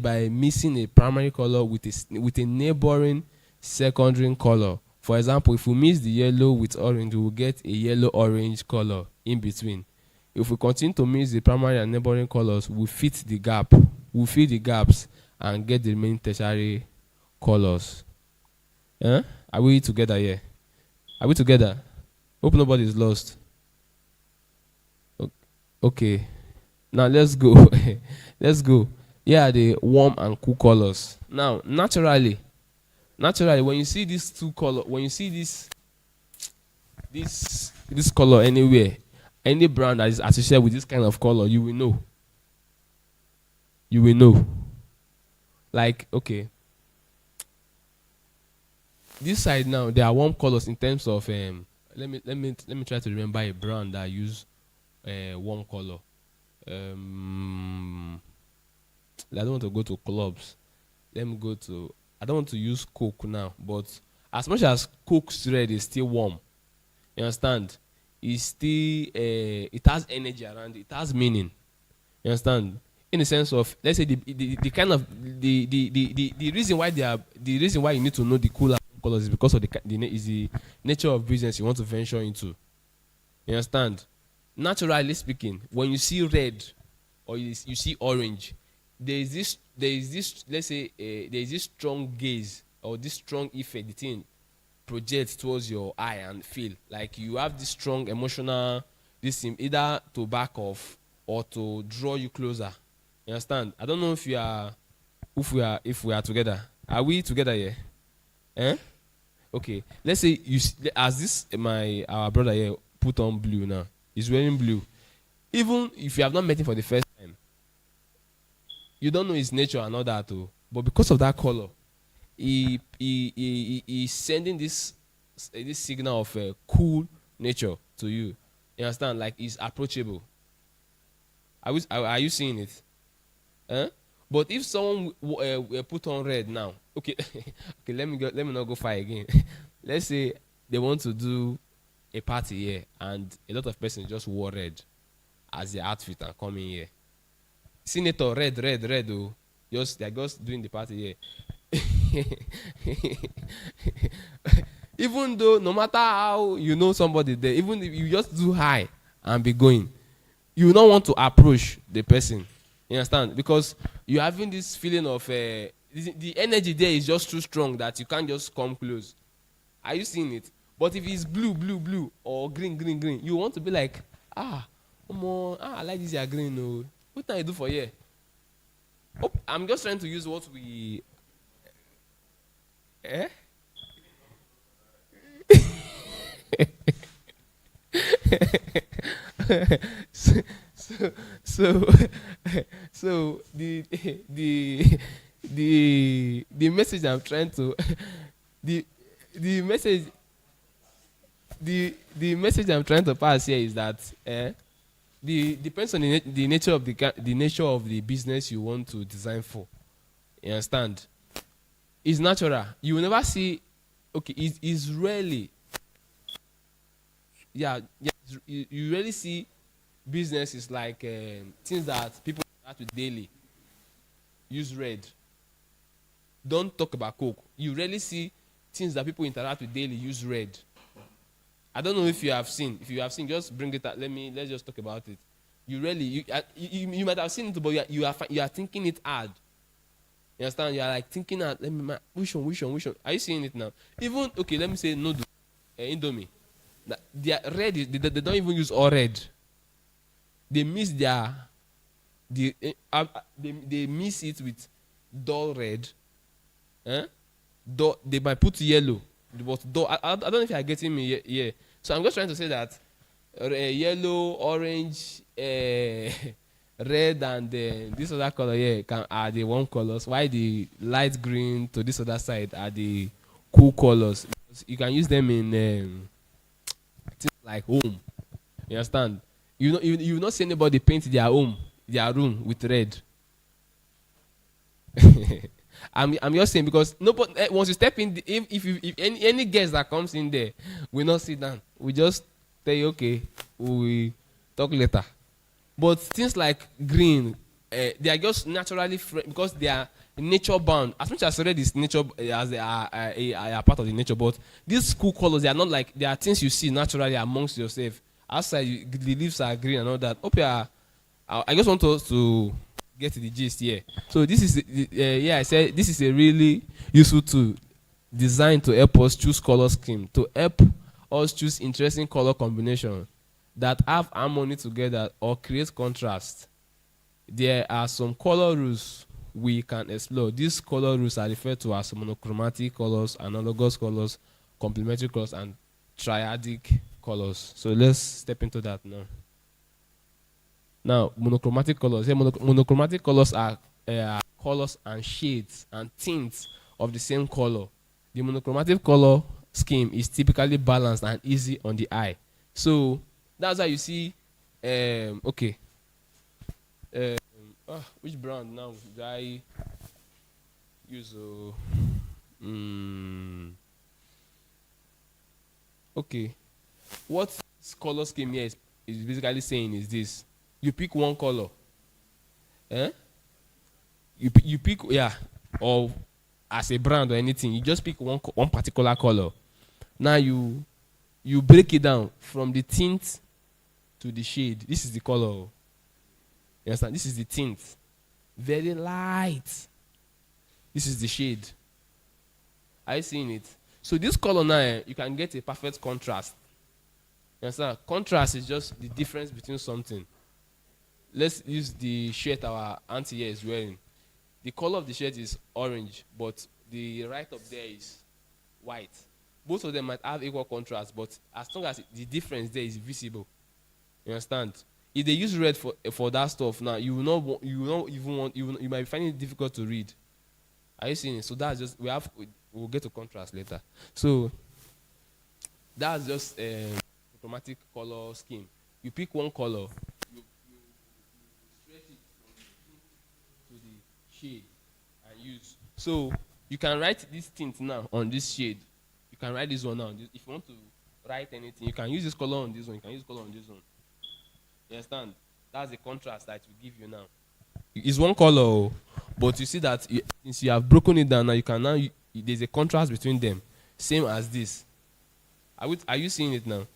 by mixing a primary color with a neighboring secondary color. For example, if we mix the yellow with orange, we will get a yellow-orange color in between. If we continue to mix the primary and neighboring colors, we fill the gaps and get the remaining tertiary colors. Are we together here? Are we together? Hope nobody is lost. Okay. Now let's go. Let's go. Here are the warm and cool colors. Now, naturally, when you see these two colors, when you see this color anywhere, any brand that is associated with this kind of color, you will know. You will know. Like, okay, this side now, there are warm colors in terms of let me try to remember a brand that use warm color. I don't want to go to clubs. Let me go to. I don't want to use Coke now, but as much as Coke's red is still warm, you understand? It's still it has energy around it. It has meaning. You understand? In the sense of, let's say the kind of the reason why you need to know the cool colors is because of the nature of business you want to venture into. You understand? Naturally speaking, when you see red or you see orange, there is this let's say there is this strong gaze or this strong effect the thing projects towards your eye and feel like you have this strong emotional either to back off or to draw you closer. You understand? I don't know if we are together. Are we together here? Okay. Let's say our brother here put on blue now. He's wearing blue. Even if you have not met him for the first time, you don't know his nature and all that too. But because of that color, he's sending this signal of cool nature to you. You understand? Like he's approachable. Are you seeing it? But if someone put on red now, okay, okay, let me not go far again. Let's say they want to do a party here, and a lot of persons just wore red as their outfit and coming here. Senator, red, oh, they're just doing the party here. Even though, no matter how you know somebody there, even if you just do high and be going, you don't want to approach the person. You understand? Because you're having this feeling of the energy there is just too strong that you can't just come close. Are you seeing it? But if it's blue, or green, you want to be like, I like this green. No. What can I do for here? Oh, I'm just trying to use what we. so the the message I'm trying to the the message the message I'm trying to pass here is that the depends on the nature of the nature of the business you want to design for. You understand? It's natural. You will never see. Okay, it's rarely. Yeah. You rarely see businesses like things that people have to daily use red. Don't talk about Coke. You rarely see things that people interact with daily use red. I don't know if you have seen. If you have seen, just bring it up. Let's just talk about it. You really you might have seen it, but you are thinking it hard. You understand? You are like thinking hard. Which one? Are you seeing it now? Even okay, let me say noodle, Indomie. They are red. They don't even use all red. They miss they miss it with dull red. They might put yellow, but I don't know if you are getting me here. So I'm just trying to say that yellow, orange, red, and this other color here are the warm colors. While the light green to this other side are the cool colors. You can use them in things like home. You understand? You will not see anybody paint their room with red. I'm just saying because nobody once you step in, if any guest that comes in there will not sit down. We just tell you okay, we talk later. But things like green, they are just naturally because they are nature bound. As much as red is nature, as they are part of the nature, but these cool colors, they are not like they are things you see naturally amongst yourself. Outside, the leaves are green and all that. I just want us to get to the gist here. So this is I said this is a really useful tool designed to help us choose color scheme, to help us choose interesting color combination that have harmony together or create contrast. There are some color rules we can explore. These color rules are referred to as monochromatic colors, analogous colors, complementary colors, and triadic colors. So let's step into that now. Now, monochromatic colors. Yeah, monochromatic colors are colors and shades and tints of the same color. The monochromatic color scheme is typically balanced and easy on the eye. So that's why you see. Okay. Which brand now do I use? Okay. What this color scheme here is basically saying is this. You pick one color. You pick, or as a brand or anything, you just pick one particular color. Now you break it down from the tint to the shade. This is the color. You understand? This is the tint. Very light. This is the shade. Are you seeing it? So this color now, you can get a perfect contrast. You understand? Contrast is just the difference between something. Let's use the shirt our auntie here is wearing. The color of the shirt is orange, but the right up there is white. Both of them might have equal contrast, but as long as the difference there is visible, you understand? If they use red for that stuff now, you might be finding it difficult to read. Are you seeing it? So that's just we'll get to contrast later. So that's just a chromatic color scheme. You pick one color. Shade and use. So you can write this tint now on this shade. You can write this one now. If you want to write anything, you can use this color on this one. You can use color on this one. You understand? That's the contrast that will give you now. It's one color, but you see that since you have broken it down now, you can there's a contrast between them, same as this. Are you seeing it now?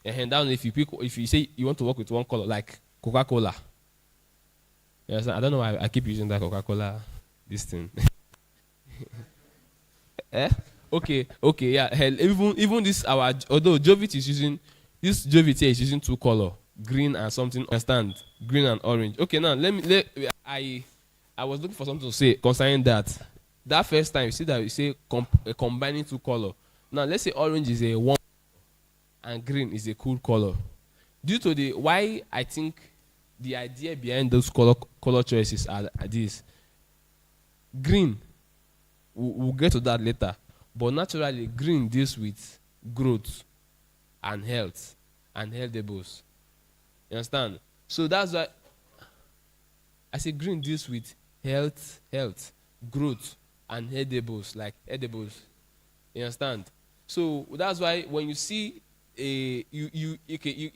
And down if you say you want to work with one color like Coca-Cola. Yes, I don't know why I keep using that Coca-Cola, this thing. Okay, yeah. Hell, even this although Jovit is using here is using two color, green and something. Understand? Green and orange. Okay, now I was looking for something to say concerning that. That first time you see that you say combining two color. Now let's say orange is a warm and green is a cool color. Due to why I think the idea behind those color choices are this. Green, we'll get to that later. But naturally, green deals with growth and health and healthables. You understand? So that's why I say green deals with health, growth, and edibles, like edibles. You understand? So that's why when you see a you okay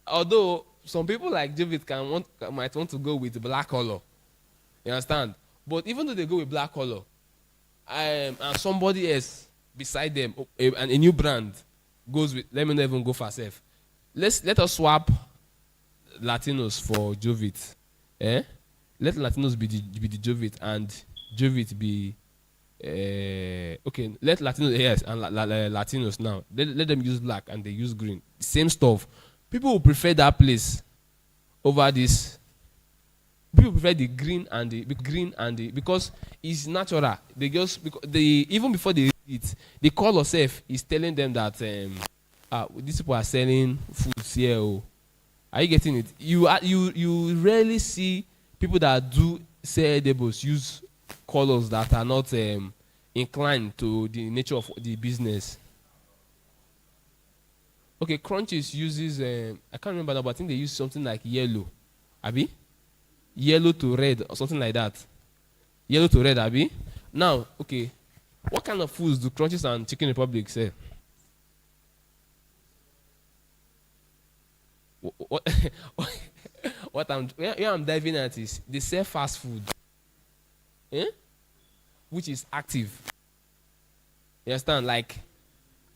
although some people like David might want to go with black color. You understand? But even though they go with black color, and somebody else beside them, and a new brand goes with, let me not even go for self. Let us swap Latinos for Jovit. Eh? Let Latinos be the Jovit and Jovit be okay. Let Latinos, yes, and Latinos now. Let them use black and they use green. Same stuff. People will prefer that place over this. People prefer the green and the because it's natural. They just because they even before they read it, the color self is telling them that these people are selling foods here. Oh. Are you getting it? You rarely see people that do sell edibles use colors that are not inclined to the nature of the business. Okay, Crunches uses I can't remember now, but I think they use something like yellow. Abi? Yellow to red or something like that. Yellow to red, Abi? Now, okay. What kind of foods do Crunches and Chicken Republic sell? What where I'm diving at is they sell fast food, eh? Which is active. You understand? Like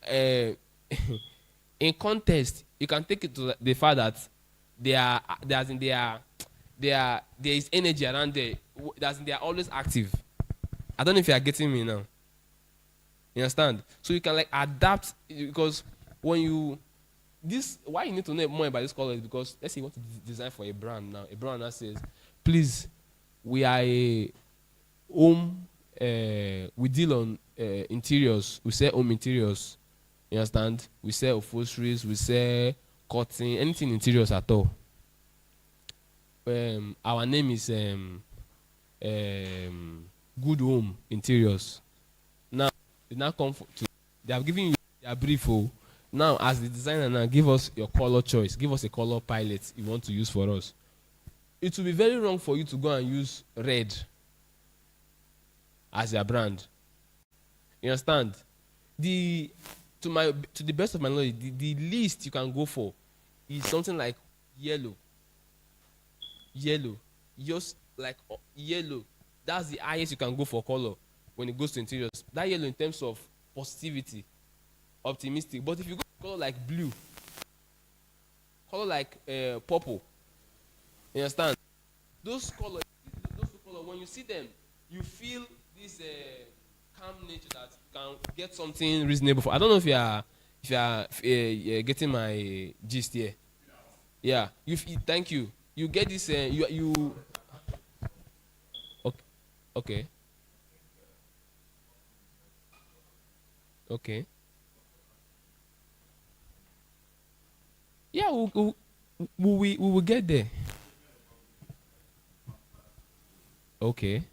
uh, in contest, you can take it to the fact that there is energy around there. As in they are always active. I don't know if you are getting me now. You understand? So you can like adapt because when you this why you need to know more about this color is because let's say you want to design for a brand now. A brand that says, please, we are a home. We deal on interiors. We sell home interiors. You understand? We sell upholsteries. We sell cotton. Anything interiors at all. Our name is Good Home Interiors. Now they now come to. They have given you their brief. Oh, now as the designer, now give us your color choice. Give us a color palette you want to use for us. It will be very wrong for you to go and use red as your brand. You understand? To the best of my knowledge, the least you can go for is something like yellow. Yellow. Just like yellow. That's the highest you can go for color when it goes to interiors. That yellow in terms of positivity, optimistic. But if you go for color like blue, color like purple, you understand? Those colors, when you see them, you feel this calm nature that you can get something reasonable for. I don't know if you are getting my gist here. Yeah, thank you. You get this. You okay, okay, okay. Yeah, we will get there. Okay,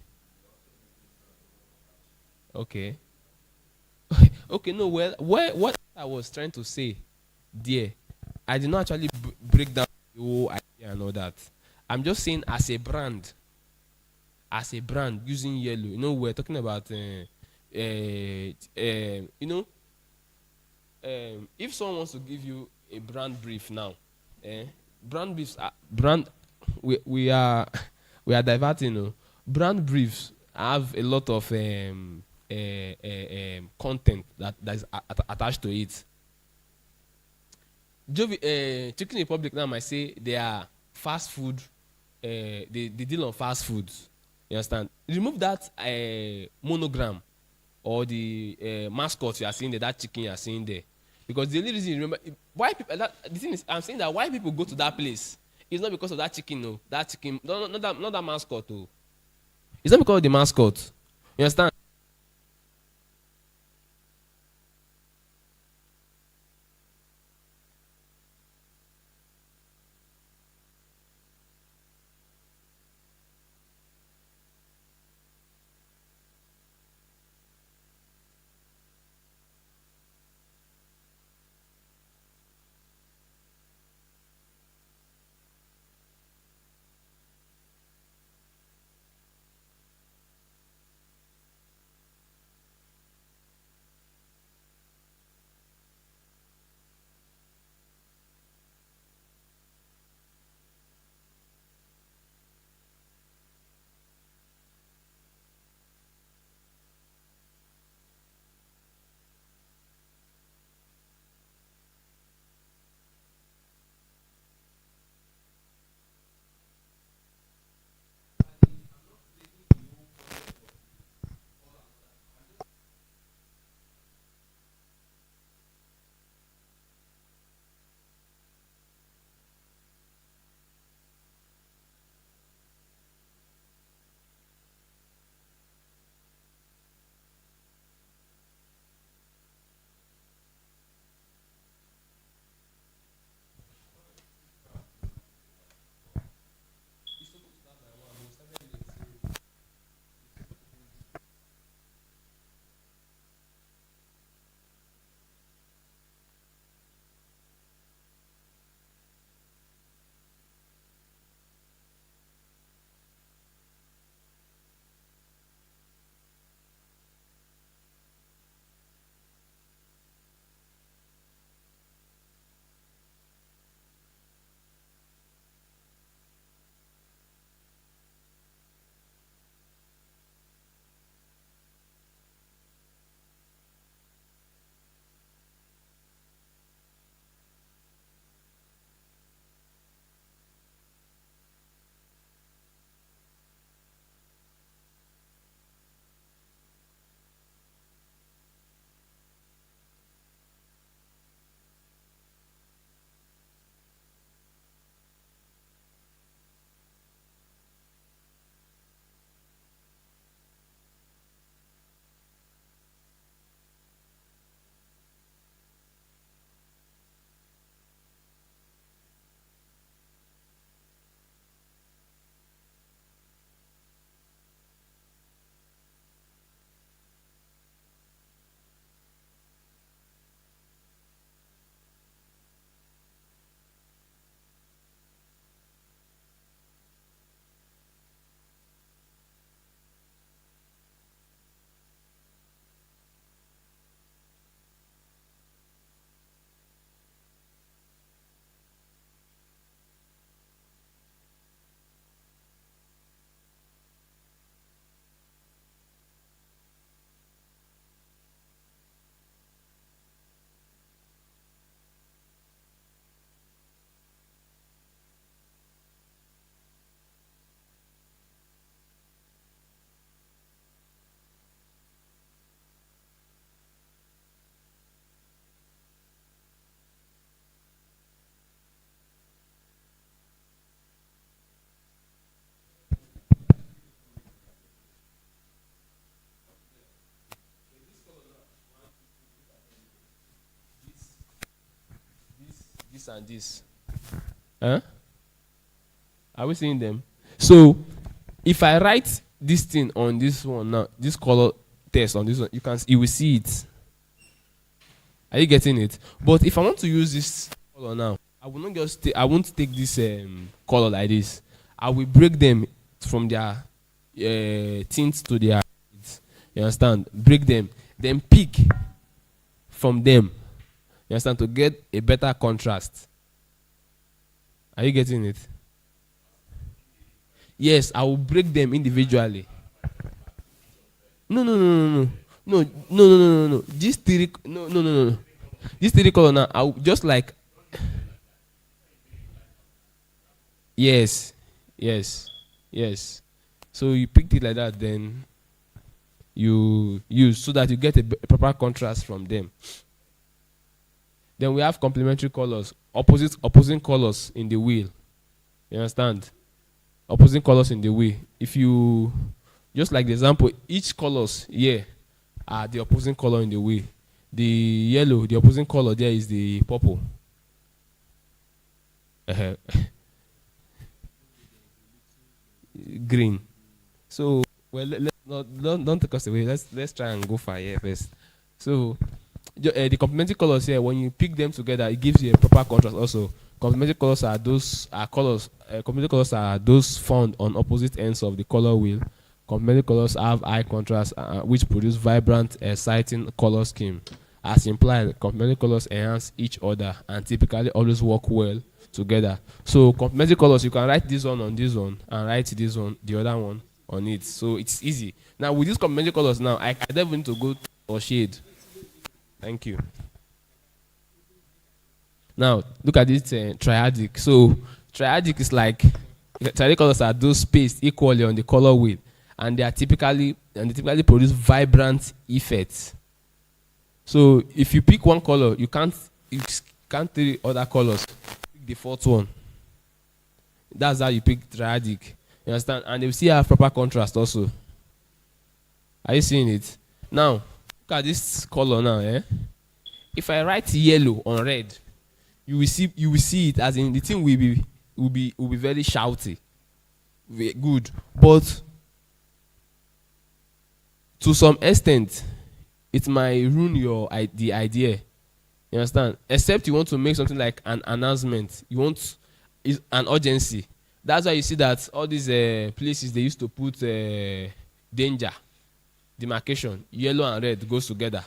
okay, okay. No, well, what I was trying to say, there, I did not actually break down the whole idea and all that. I'm just saying as a brand using yellow. You know, we're talking about, you know, if someone wants to give you a brand brief now, brand briefs are brand. We are we are diverting. You know. Brand briefs have a lot of content that is attached to it. Chicken Republic now might say they are fast food. They deal on fast foods. You understand? Remove that monogram or the mascot you are seeing there, that chicken you are seeing there. Because the only reason you remember why people the thing is I'm saying that why people go to that place is not because of that chicken, no. That chicken, no, not that mascot, oh. It's not because of the mascot. You understand? this and this. Huh? Are we seeing them? So if I write this thing on this one now, this color test on this one, you will see it. Are you getting it? But if I want to use this color now, I will not just I won't take this color like this. I will break them from their tints to their. You understand? Break them, then pick from them. You understand? To get a better contrast. Are you getting it? Yes, I will break them individually. No. This three, no. This three color now, I will just like. Yes. So you picked it like that, then you use so that you get a proper contrast from them. Then we have complementary colors, opposing colors in the wheel. You understand? Opposing colors in the wheel. If you just like the example, each colors here are the opposing color in the wheel. The yellow, the opposing color there is the purple. Green. So well, don't take us away. Let's try and go for here first. So the complementary colors here, when you pick them together, it gives you a proper contrast. Also, complementary colors are those colors. Complementary colors are those found on opposite ends of the color wheel. Complementary colors have high contrast, which produce vibrant, exciting color scheme. As implied, complementary colors enhance each other and typically always work well together. So complementary colors, you can write this one on this one and write this one, the other one on it. So it's easy. Now with these complementary colors, now I don't need to go or shade. Thank you. Now look at this triadic. So triadic is like triadic colors are those spaced equally on the color wheel, and they typically produce vibrant effects. So if you pick one color, you can't take other colors. Pick the fourth one. That's how you pick triadic. You understand? And they will see have proper contrast also. Are you seeing it? Now look at this color now. If I write yellow on red, you will see it as in the thing will be very shouty. Good. But to some extent, it might ruin the idea. You understand? Except you want to make something like an announcement. You want is an urgency. That's why you see that all these places they used to put danger, demarcation, yellow and red goes together.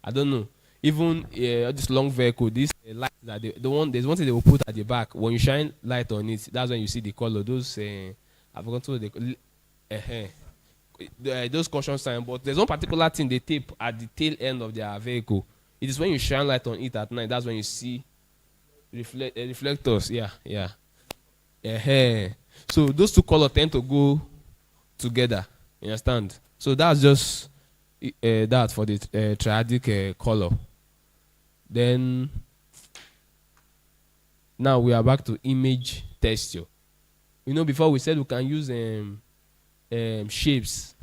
I don't know. Even this long vehicle, this light that there's one thing they will put at the back. When you shine light on it, that's when you see the color. Those I've forgotten what those caution signs. But there's one particular thing they tape at the tail end of their vehicle. It is when you shine light on it at night. That's when you see reflectors. Yeah. So those two colors tend to go together. You understand? So that's just that for the triadic color. Then now we are back to image texture. You know, before we said we can use shapes,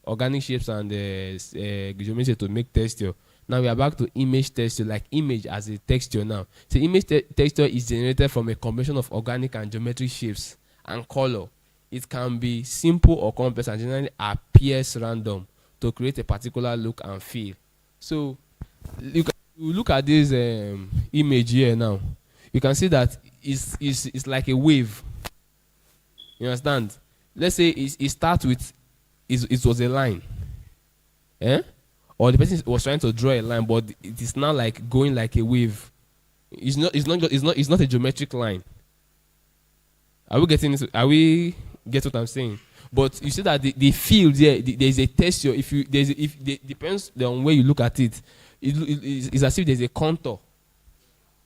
organic shapes and geometry to make texture. Now we are back to image texture, like image as a texture now. So image texture is generated from a combination of organic and geometric shapes and color. It can be simple or complex and generally appears random to create a particular look and feel. So you look at this image here now. You can see that it's like a wave. You understand? Let's say it starts with it was a line. Or the person was trying to draw a line, but it is now like going like a wave. It's not a geometric line. Are we getting this? Are we get what I'm saying? But you see that the field there, there's a texture. Depends on where you look at it. It's as if there's a contour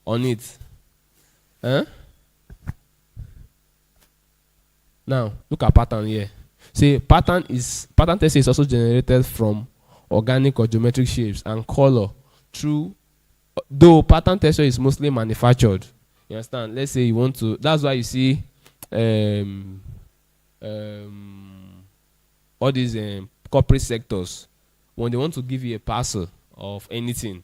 on it. Now look at pattern here. See, pattern texture is also generated from organic or geometric shapes and color through. Though pattern texture is mostly manufactured. You understand? Let's say you want to. That's why you see all these corporate sectors, when they want to give you a parcel of anything,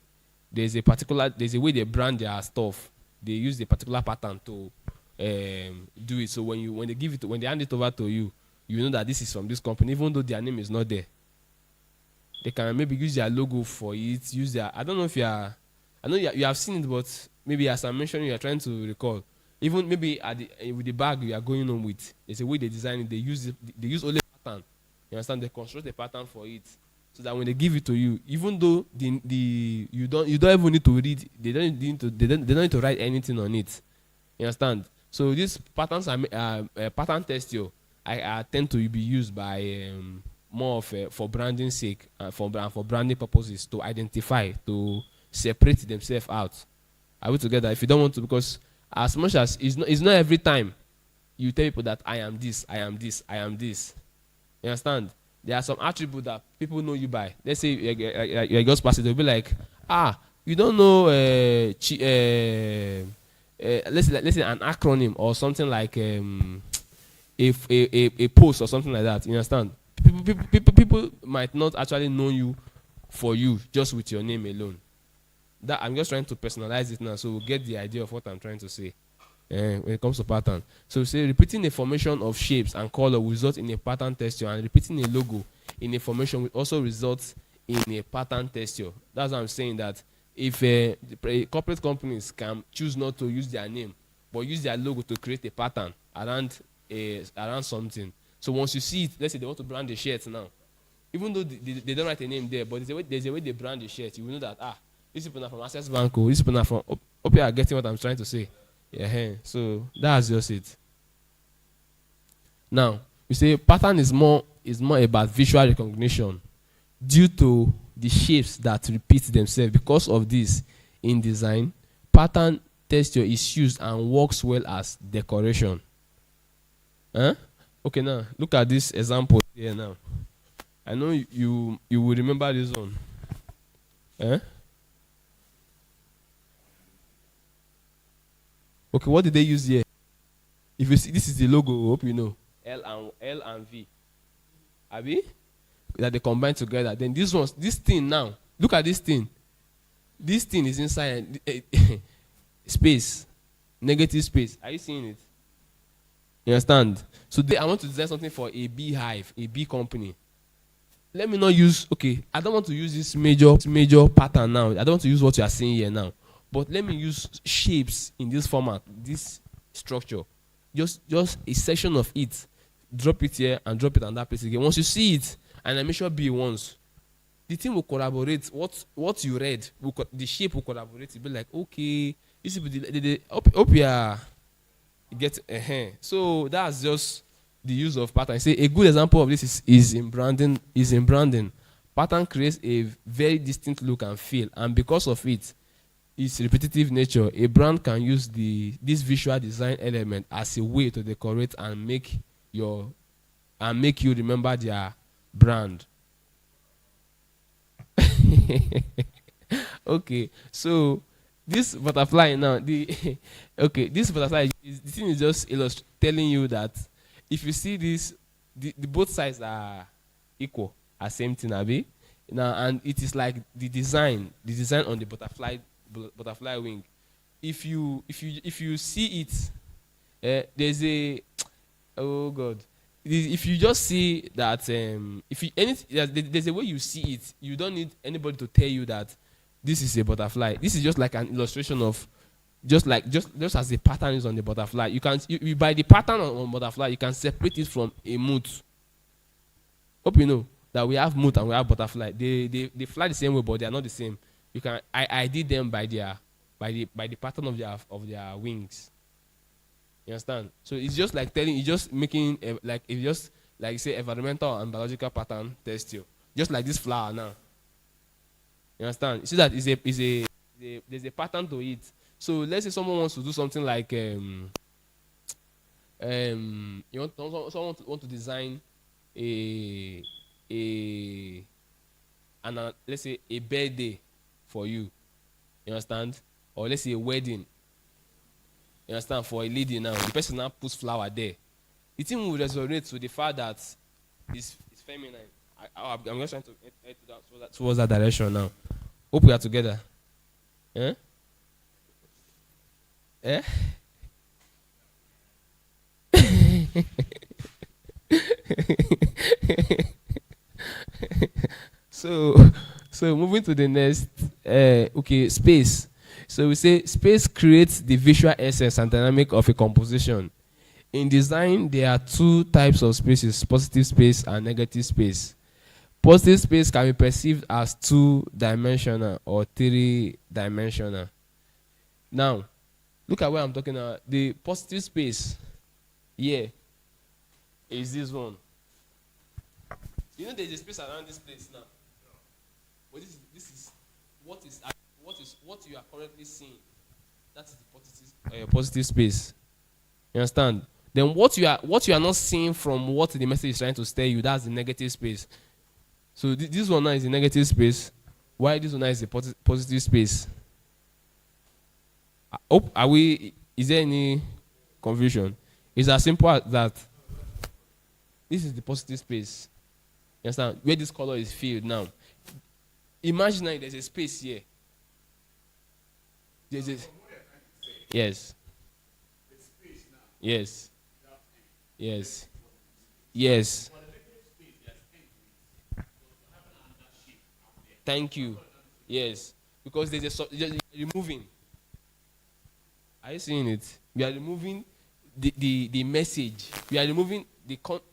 there's a way they brand their stuff. They use a particular pattern to do it. So when they hand it over to you, you know that this is from this company, even though their name is not there. They can maybe use their logo for it. Use their, I don't know if I know you have seen it, but maybe as I mentioned, you are trying to recall. Even maybe with the bag you are going on with, there's a way they design it. They use only pattern. You understand? They construct a pattern for it, so that when they give it to you, even though you don't even need to read, they don't need to write anything on it. You understand? So these patterns are pattern test you. I tend to be used by more of for branding sake, for branding purposes, to identify, to separate themselves out. Are we together? If you don't want to, because as much as it's not every time you tell people that I am this, I am this, I am this. You understand? There are some attributes that people know you by. Let's say you're just passing, they'll be like, you don't know, let's say an acronym or something like a post or something like that. You understand? People might not actually know you for you just with your name alone. That I'm just trying to personalize it now, so we'll get the idea of what I'm trying to say. When it comes to pattern, so say repeating a formation of shapes and color will result in a pattern texture, and repeating a logo in a formation will also result in a pattern texture. That's what I'm saying, that if corporate companies can choose not to use their name but use their logo to create a pattern around something. So once you see it, let's say they want to brand the shirt now, even though they don't write a name there, but there's a way they brand the shirt. You will know that these people are from Access Bank, these people are from. Hope you are getting what I'm trying to say. Yeah, so that's just it. Now you say pattern is more about visual recognition due to the shapes that repeat themselves. Because of this, in design, pattern texture is used and works well as decoration. Okay, now look at this example here. Now I know you will remember this one. Okay, what did they use here? If you see, this is the logo. I hope you know L and V. Abi? That they combine together. Then this thing now. Look at this thing. This thing is inside space, negative space. Are you seeing it? You understand? So I want to design something for a beehive, a bee company. Let me not use. Okay, I don't want to use this major pattern now. I don't want to use what you are seeing here now. But let me use shapes in this format, this structure. Just a section of it. Drop it here and drop it on that place again. Once you see it, and I make sure B once, the team will collaborate. What you read, the shape will collaborate. It'll be like, okay, this people hope you are get. So that's just the use of pattern. Say a good example of this is in branding. Pattern creates a very distinct look and feel, and because of its repetitive nature, a brand can use this visual design element as a way to decorate and make you remember their brand. Okay, so this butterfly now, this butterfly the thing is just telling you that if you see this, the both sides are equal, are same thing, Abi. Now, and it is like the design on the butterfly wing. If you see it, there's a oh god. If you just see that, there's a way you see it. You don't need anybody to tell you that this is a butterfly. This is just like an illustration of just as the pattern is on the butterfly. You by the pattern on butterfly, you can separate it from a moth. Hope you know that we have moth and we have butterfly. They fly the same way, but they are not the same. You can I did them by the pattern of their wings. You understand? So it's just like making it's just like say environmental and biological pattern test you. Just like this flower now. You understand? You see that there's a pattern to it. So let's say someone wants to do something like someone want to design let's say a birthday for you. You understand? Or let's say a wedding. You understand? For a lady now, the person now puts flower there. The thing will resonate with the fact that it's feminine. I'm just trying to head towards that direction now. Hope we are together. Eh? Eh? So, so moving to the next, okay, space. So we say space creates the visual essence and dynamic of a composition. In design, there are two types of spaces: positive space and negative space. Positive space can be perceived as two-dimensional or three-dimensional. Now, look at where I'm talking about. The positive space here is this one. You know there's a space around this place now. But this is what is what you are currently seeing. That is the positive space. You understand? Then what you are not seeing from what the message is trying to tell you, that's the negative space. So this one now is the negative space. Why this one now is the positive space? I hope is there any confusion? It's as simple as that. This is the positive space. You understand? Where this color is filled now. Imagine now there's a space here. There's a yes. Yes. Yes. Yes. Thank you. Yes. Because there's you're removing. Are you seeing it? We are removing the message. We are removing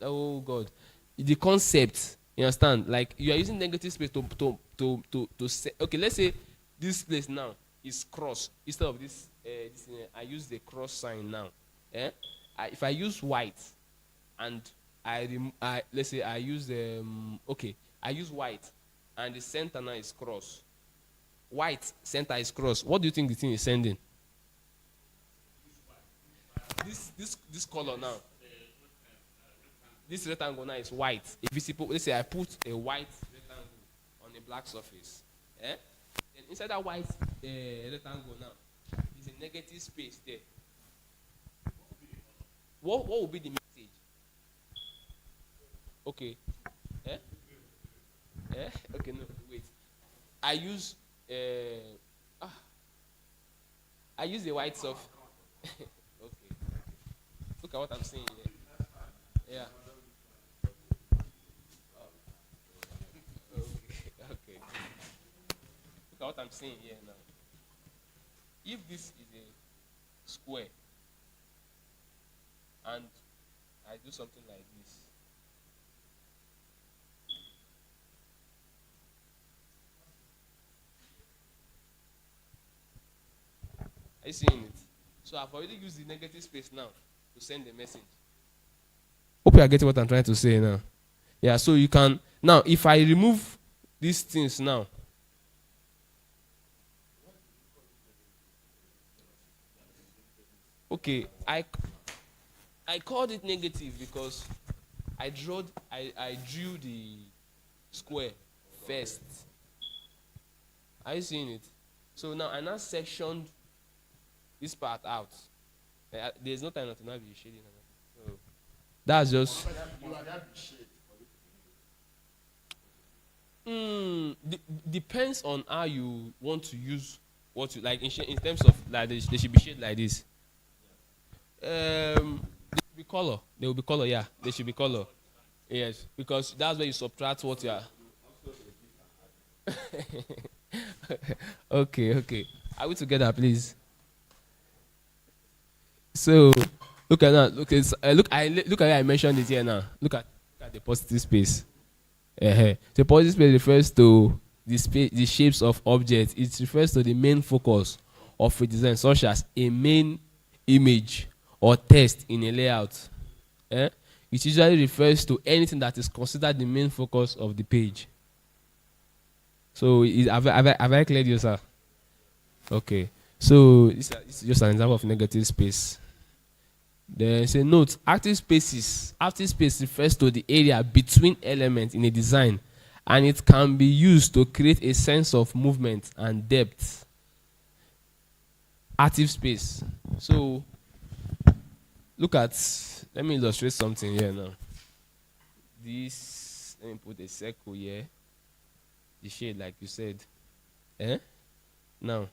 oh God. The concept. You understand? Like you are using negative space to say, okay, let's say this place now is cross. Instead of this, I use the cross sign now. Eh? If I use white and let's say I use I use white and the center now is cross. White center is cross. What do you think the thing is sending? This color now. This rectangle now is white. If it's, let's say I put a white rectangle on a black surface, then inside that white rectangle now is a negative space there. What will be the message? Okay. Eh? Eh? Okay, no, wait. I use the white surface. Okay. Look at what I'm saying here. Yeah. Okay. Look at what I'm saying here now. If this is a square and I do something like this, are you seeing it? So I've already used the negative space now to send the message. Hope you are getting what I'm trying to say now. Yeah, so you can now if I remove these things now. Okay, I called it negative because I drew the square first. Are you seeing it? So now I now sectioned this part out. There's no time to now be shading. So that's just. Depends on how you want to use what you like in terms of like they should be shaded like this. There will be color. There will be color. Yeah, there should be color. Yes, because that's where you subtract what you are. Okay. Are we together, please? So look at that. Look at how I mentioned it here now. Look at the positive space. The positive space refers to the shapes of objects. It refers to the main focus of a design, such as a main image or text in a layout. It usually refers to anything that is considered the main focus of the page. So have I cleared you, sir? Okay. So this is just an example of negative space. Then say note, active space refers to the area between elements in a design, and it can be used to create a sense of movement and depth. Active space. So let me illustrate something here now. Let me put a circle here. The shade like you said. Now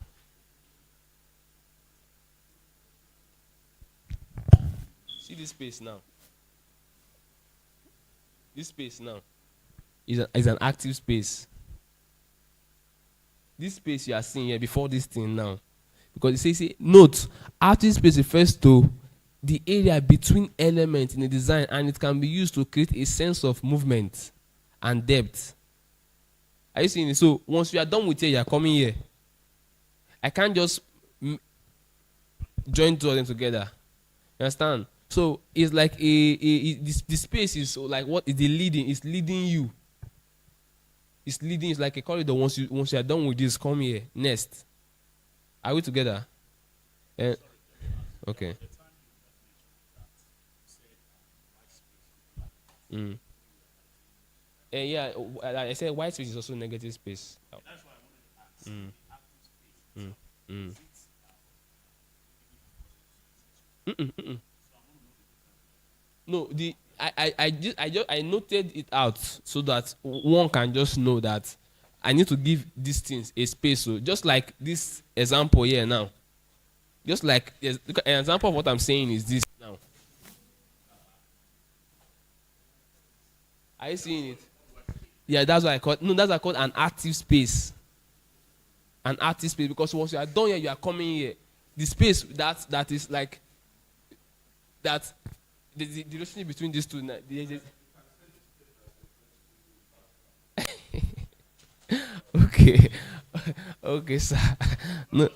See this space now. This space now is an active space. This space you are seeing here before this thing now. Because it says, note, active space refers to the area between elements in a design, and it can be used to create a sense of movement and depth. Are you seeing it? So once you are done with it, you are coming here. I can't just join two of them together. You understand? So it's like the space is like what is the leading? It's leading you. It's leading. It's like a corridor. Once you are done with this, come here. Next. Are we together? Okay. Yeah, I said white space is also negative space. No, I noted it out so that one can just know that I need to give these things a space. So just like this example here now, just like an example of what I'm saying is this now. Are you seeing it? Yeah, that's what I call. No, that's what I call an active space. An active space, because once you are done here, you are coming here. The space that is like that. The relationship between these two. Okay, okay, sir. No.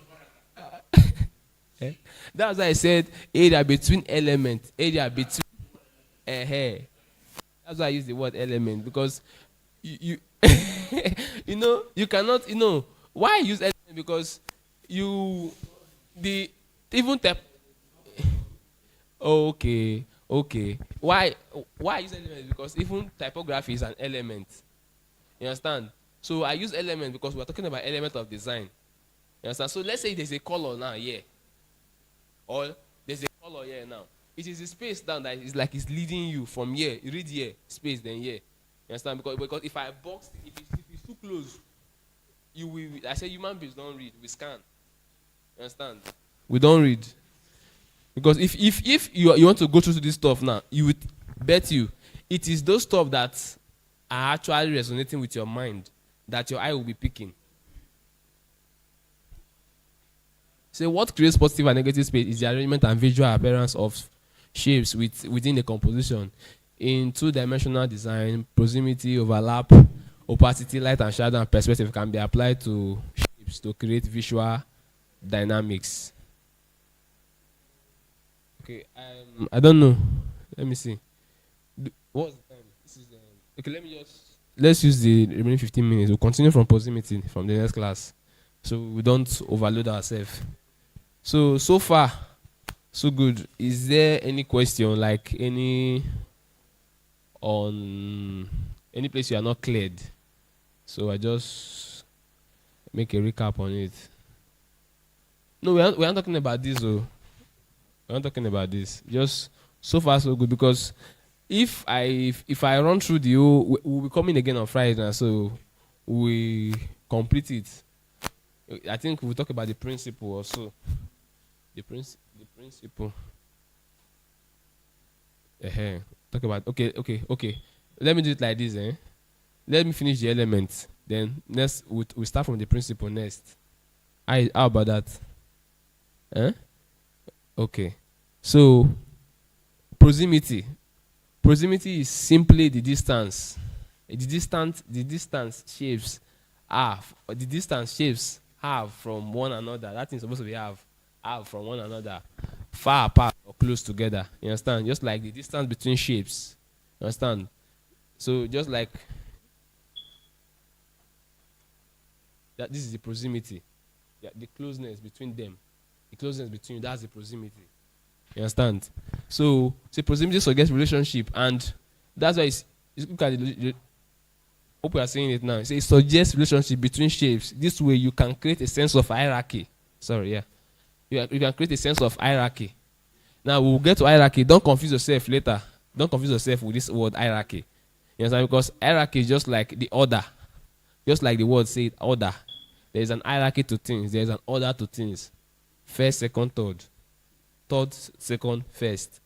That's why I said area between elements. Area between. That's why I use the word element, because you you know, you cannot, why I use element, because even type. Okay. Why I use element? Because even typography is an element. You understand? So I use element because we're talking about element of design. You understand? So let's say there's a color now here, or there's a color here now. It is a space down that is like it's leading you from here. You read here, space, then here. You understand? Because if I box, if it's too close, you will. I say human beings don't read. We scan. You understand? We don't read. Because if you want to go through this stuff now, you would bet you it is those stuff that are actually resonating with your mind that your eye will be picking. So what creates positive and negative space is the arrangement and visual appearance of shapes within the composition. In two-dimensional design, proximity, overlap, opacity, light and shadow, and perspective can be applied to shapes to create visual dynamics. Okay, I don't know. Let me see. What's the time? Okay, let's use the remaining 15 minutes. We'll continue from proximity from the next class, so we don't overload ourselves. So far, so good. Is there any question, like any place you are not cleared? So I just make a recap on it. No, we aren't talking about this though. We're not talking about this. Just so far so good, because if I run through the whole, we'll be coming again on Friday now, so we complete it. I think we'll talk about the principle also. The principle. Talk about okay. Let me do it like this, Let me finish the elements. Then next we start from the principle next. How about that? Okay. So proximity. Proximity is simply the distance. The distance shapes have from one another. That thing is supposed to be have from one another, far apart or close together. You understand? Just like the distance between shapes. You understand? So just like that, this is the proximity. Yeah, the closeness between them. The closeness between you, that's the proximity. You understand? So proximity suggests relationship, and that's why you look at the hope we are saying it now. It suggests relationship between shapes. This way you can create a sense of hierarchy. You can create a sense of hierarchy. Now we'll get to hierarchy. Don't confuse yourself later. Don't confuse yourself with this word hierarchy. You understand? Because hierarchy is just like the order. Just like the word says, order. There is an hierarchy to things. There is an order to things. First, second, third. Third, second, first.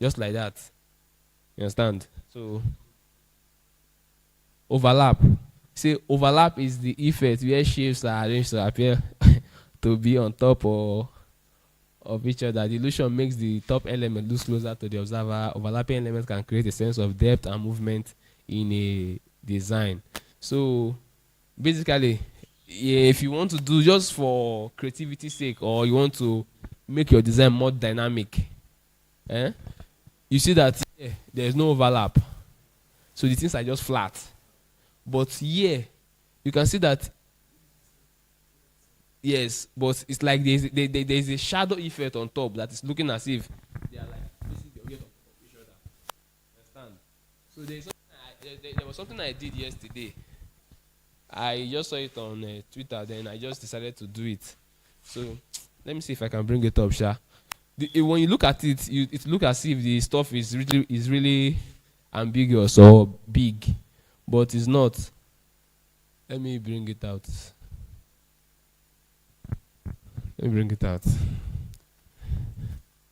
just like that. You understand? So overlap. Say overlap is the effect where shapes are arranged to appear to be on top or of each other. The illusion makes the top element look closer to the observer. Overlapping elements can create a sense of depth and movement in a design. So basically, if you want to do just for creativity's sake, or you want to make your design more dynamic, you see that there is no overlap. So the things are just flat. But here, you can see that, yes, but it's like there's a shadow effect on top that is looking as if they are like facing the object of each other. Understand? So there was something I did yesterday. I just saw it on Twitter, then I just decided to do it. So let me see if I can bring it up, Sha. When you look at it, it looks as if the stuff is really ambiguous or big, but it's not. Let me bring it out.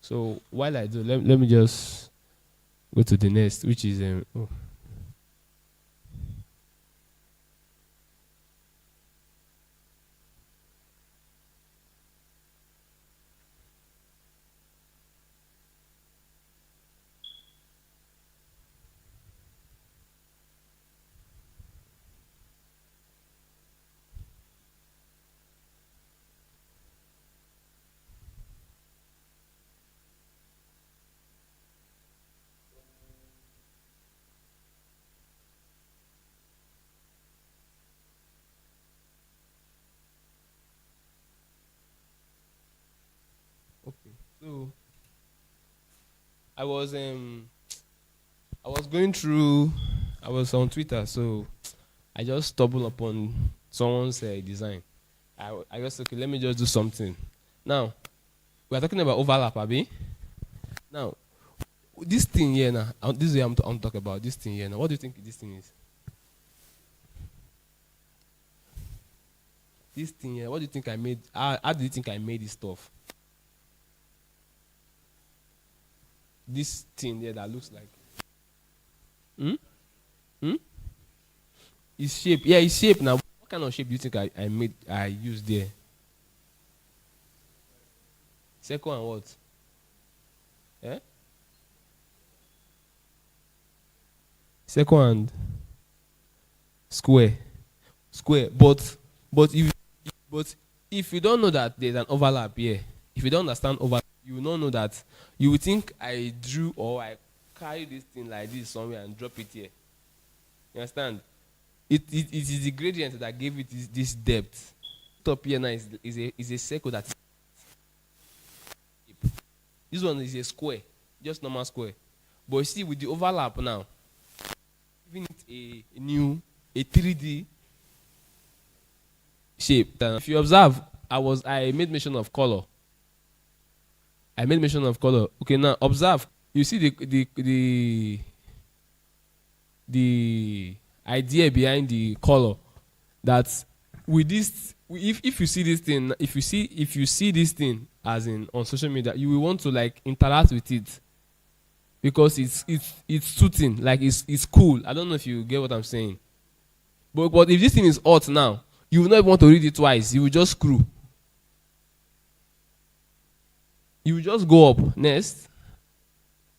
So while I do, let me just go to the next, which is okay. So I was going through. I was on Twitter, so I just stumbled upon someone's design. I just okay. Let me just do something. Now we are talking about overlap, Abi. Now this thing here now. This is what I'm talking about. This thing here now. What do you think this thing is? This thing here. What do you think I made? How do you think I made this stuff? This thing there that looks like. It's shape. Yeah, it's shape now. What kind of shape do you think I used there? Circle and what? Eh? Circle and square. Square. But if you don't know that there's an overlap here, if you don't understand overlap, you will not know that. You will think I drew or I carry this thing like this somewhere and drop it here. You understand? It is the gradient that gave it this depth. Top here now is a circle that. This one is a square, just normal square. But you see, with the overlap now, giving it a new 3D shape. If you observe, I made mention of color. Okay, now observe. You see the idea behind the color. That with this, if you see this thing, if you see this thing as in on social media, you will want to like interact with it because it's suiting, like it's cool. I don't know if you get what I'm saying. But if this thing is hot now, you will not want to read it twice. You will just screw. You will just go up next.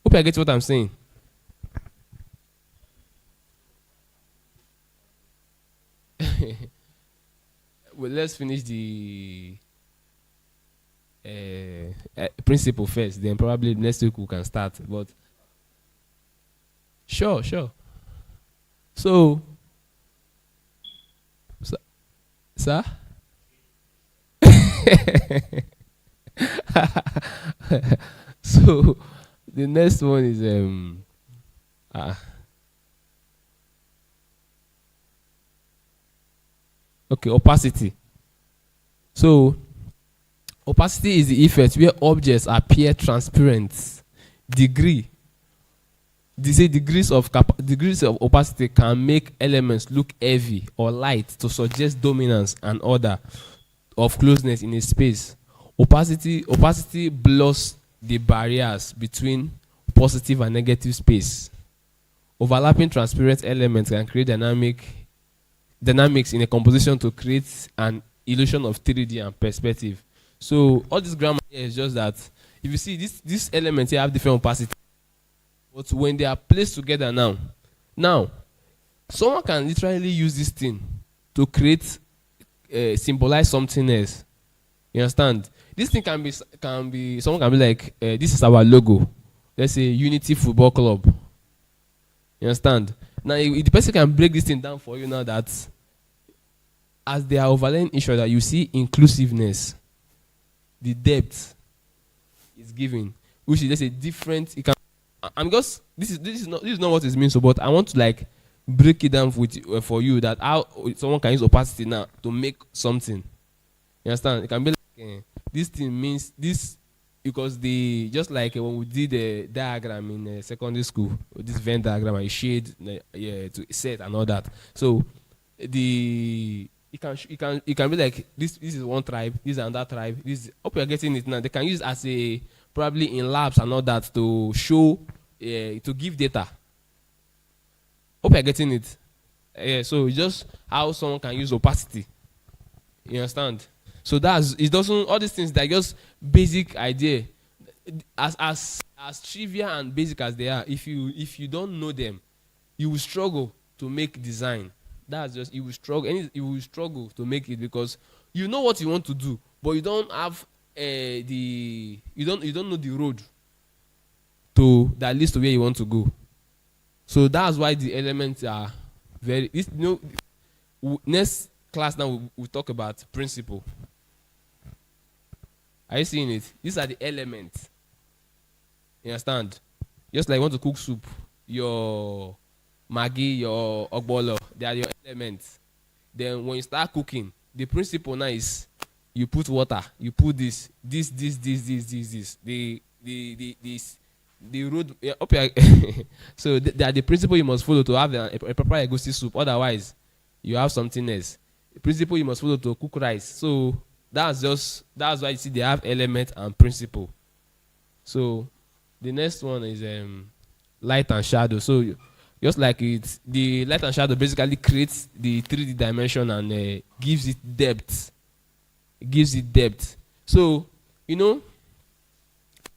Hope I get what I'm saying. Well, let's finish the principle first. Then probably next week we can start. But sure. So sir? So the next one is okay, opacity. So opacity is the effect where objects appear transparent. Degrees of opacity can make elements look heavy or light to suggest dominance and order of closeness in a space. Opacity blurs the barriers between positive and negative space. Overlapping transparent elements can create dynamics in a composition to create an illusion of 3D and perspective. So all this grammar here is just that if you see this elements here have different opacity, but when they are placed together now someone can literally use this thing to create symbolize something else. You understand? This thing can be someone can be like this is our logo. Let's say Unity Football Club. You understand? Now the person can break this thing down for you now that as they are overlaying each other, you see inclusiveness. The depth is given, which is just a different. It can. I'm just this is not what it means. So, but I want to like break it down with for you that how someone can use opacity now to make something. You understand? It can be like this thing means this because they just like when we did the diagram in secondary school, this Venn diagram, I shade to set and all that. So it can be like this is one tribe, this is another tribe. This hope you're getting it now. They can use as a probably in labs and all that to show to give data. Hope you're getting it. So just how someone can use opacity. You understand? So it doesn't all these things they're just basic idea. As trivial and basic as they are, if you don't know them, you will struggle to make design. That's just you will struggle to make it because you know what you want to do, but you don't have you don't know the road to that leads to where you want to go. So that's why the elements are very. Next class now we'll talk about principle. Are you seeing it? These are the elements. You understand? Just like you want to cook soup, your Maggi, your ogbolo, they are your elements. Then when you start cooking, the principle now is you put water, you put this. The road. Yeah, so they are the principle you must follow to have a proper egusi soup. Otherwise, you have something else. The principle you must follow to cook rice. So that's why you see they have element and principle. So the next one is light and shadow. So just like the light and shadow basically creates the 3D dimension and gives it depth. It gives it depth. So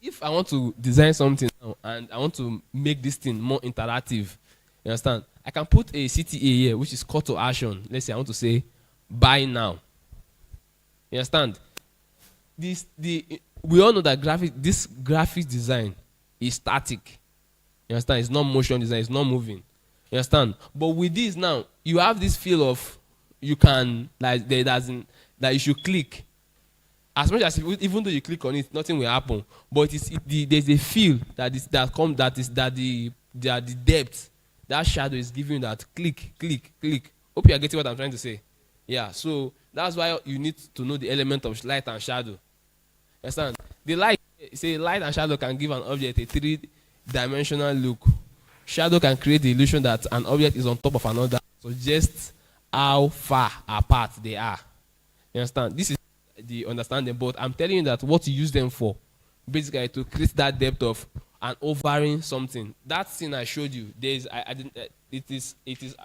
if I want to design something now and I want to make this thing more interactive, you understand? I can put a CTA here, which is call to action. Let's say I want to say buy now. You understand? We all know that this graphic design is static. You understand? It's not motion design, it's not moving. You understand? But with this now, you have this feel of you can like that you should click. As much as even though you click on it, nothing will happen. But there's a feel that the depth, that shadow is giving that click. Hope you are getting what I'm trying to say. Yeah, so that's why you need to know the element of light and shadow. Understand? The light and shadow can give an object a 3-dimensional look. Shadow can create the illusion that an object is on top of another, so just how far apart they are. You understand? This is the understanding, but I'm telling you that what you use them for, basically to create that depth of an overing something. That thing I showed you, it is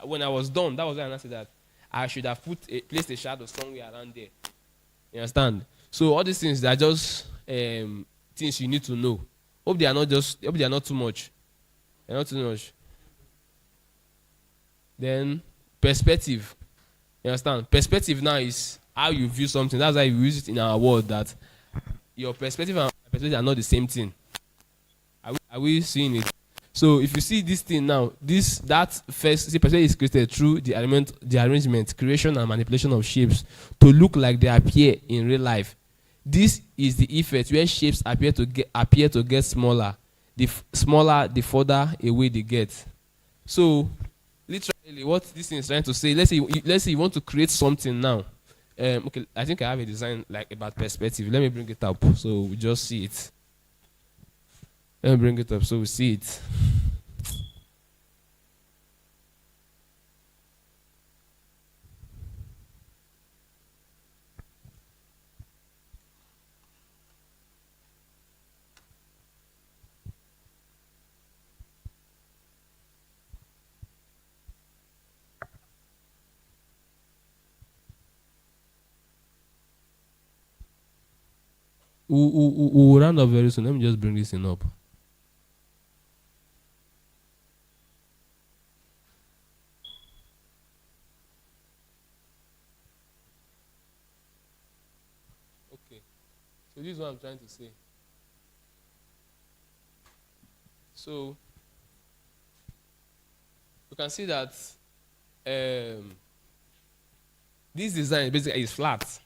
when I was done, that was when I said that I should have placed a shadow somewhere around there. You understand? So all these things, they are just things you need to know. Hope they are not too much. They're not too much. Then perspective. You understand? Perspective now is how you view something. That's why we use it in our world that your perspective and my perspective are not the same thing. Are we seeing it? So if you see this thing now, perspective is created through the arrangement, creation and manipulation of shapes to look like they appear in real life. This is the effect where shapes appear to get smaller. The smaller, the further away they get. So literally, what this thing is trying to say, let's say you want to create something now. Okay, I think I have a design like about perspective. Let me bring it up so we just see it. Let me bring it up so we see it. We'll round up very soon. Let me just bring this thing up. Okay. So this is what I'm trying to say. So you can see that this design basically is flat.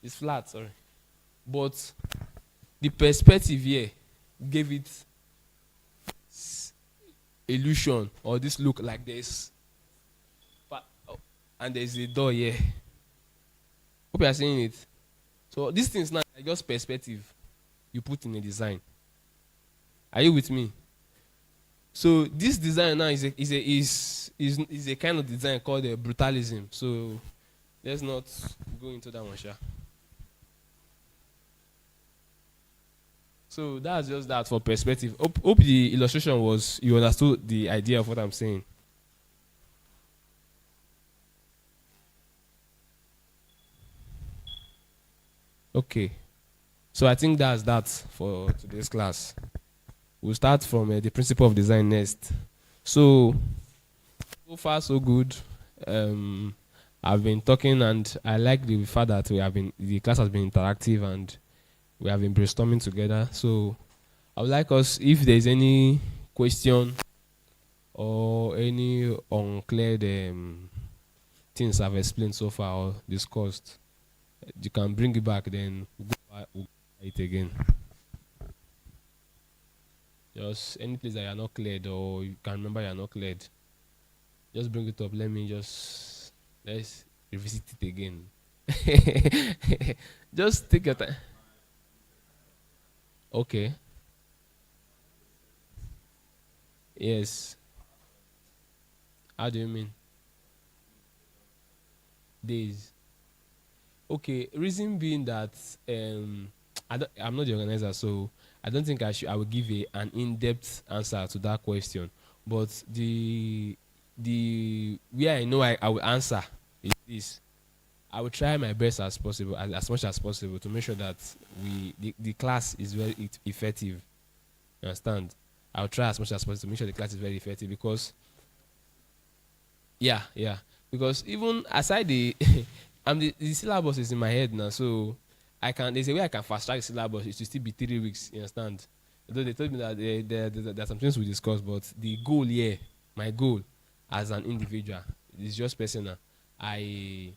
It's flat, sorry. But the perspective here gave it illusion, or this look like this. And there's a door here. Hope you are seeing it. So these things now are just perspective you put in a design. Are you with me? So this design now is a kind of design called brutalism. So let's not go into that one, sha. So that's just that for perspective. Hope the illustration was, you understood the idea of what I'm saying. Okay. So I think that's that for today's class. We'll start from the principle of design next. So far so good. I've been talking, and I like the fact that the class has been interactive and we have been brainstorming together. So I would like us, if there's any question or any unclear things I've explained so far or discussed, you can bring it back, then we'll go it again. Just any place that you're not cleared, or you can remember you're not cleared, just bring it up. Let's revisit it again. Just take your time. Okay. Yes. How do you mean? Days. Okay. Reason being that I'm not the organizer, so I don't think I will give an in-depth answer to that question. But the where I know I will answer is this. I will try my best as possible, as much as possible, to make sure that the class is very effective. You understand? I'll try as much as possible to make sure the class is very effective, because yeah, because even aside the the syllabus is in my head now, so there's a way I can fast track the syllabus. It should still be 3 weeks. You understand? Although they told me that there are some things we discussed, but the goal here, my goal as an individual, is just personal. I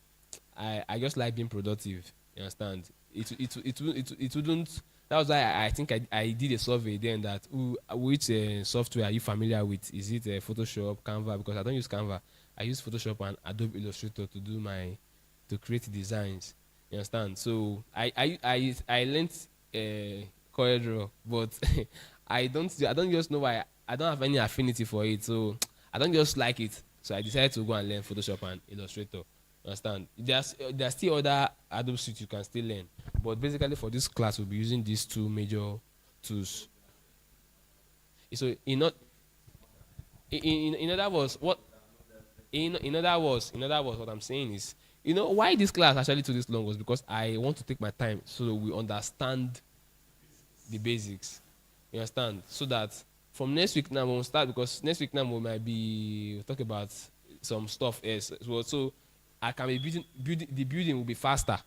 just like being productive. You understand? It wouldn't. That was why I think I did a survey then, that which software are you familiar with? Is it Photoshop, Canva? Because I don't use Canva. I use Photoshop and Adobe Illustrator to create designs. You understand? So I learned CorelDRAW, but I don't just know why. I don't have any affinity for it, so I don't just like it. So I decided to go and learn Photoshop and Illustrator. Understand? There's still other Adobe suites you can still learn, but basically for this class we'll be using these two major tools. So in other words, what I'm saying is, why this class actually took this long was because I want to take my time so we understand the basics. You understand? So that from next week now when we start, because next week now we'll talk about some stuff else as well. So I can be the building will be faster.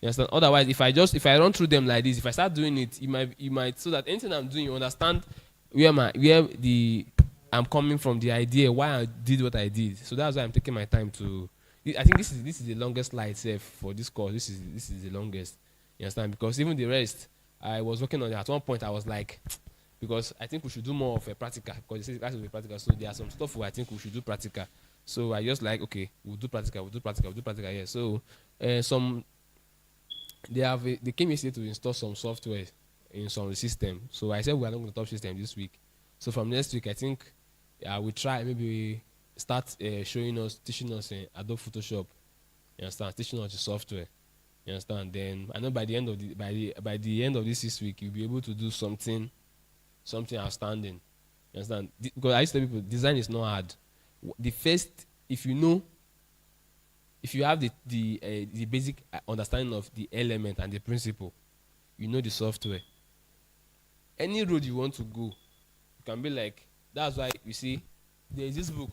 You understand? Otherwise, if I run through them like this, if I start doing it, you might so that anything I'm doing, you understand where I'm coming from, the idea why I did what I did. So that's why I'm taking my time to. I think this is the longest slide safe for this course. This is the longest. You understand? Because even the rest, I was working on it. At one point, I was like, because I think we should do more of a practical, because the class will be practical. So there are some stuff where I think we should do practical. So I just like, okay, we'll do practical. Yeah. So they came yesterday to install some software in some system. So I said we are not going to top system this week. So from next week, I think I will try maybe start teaching us Adobe Photoshop. You understand? Teaching us the software. You understand? Then I know by the end of this 6 week, you'll be able to do something outstanding. You understand? Because I used to tell people, design is not hard. The first, if you have the basic understanding of the element and the principle, you know the software. Any road you want to go, you can be like, that's why you see there is this book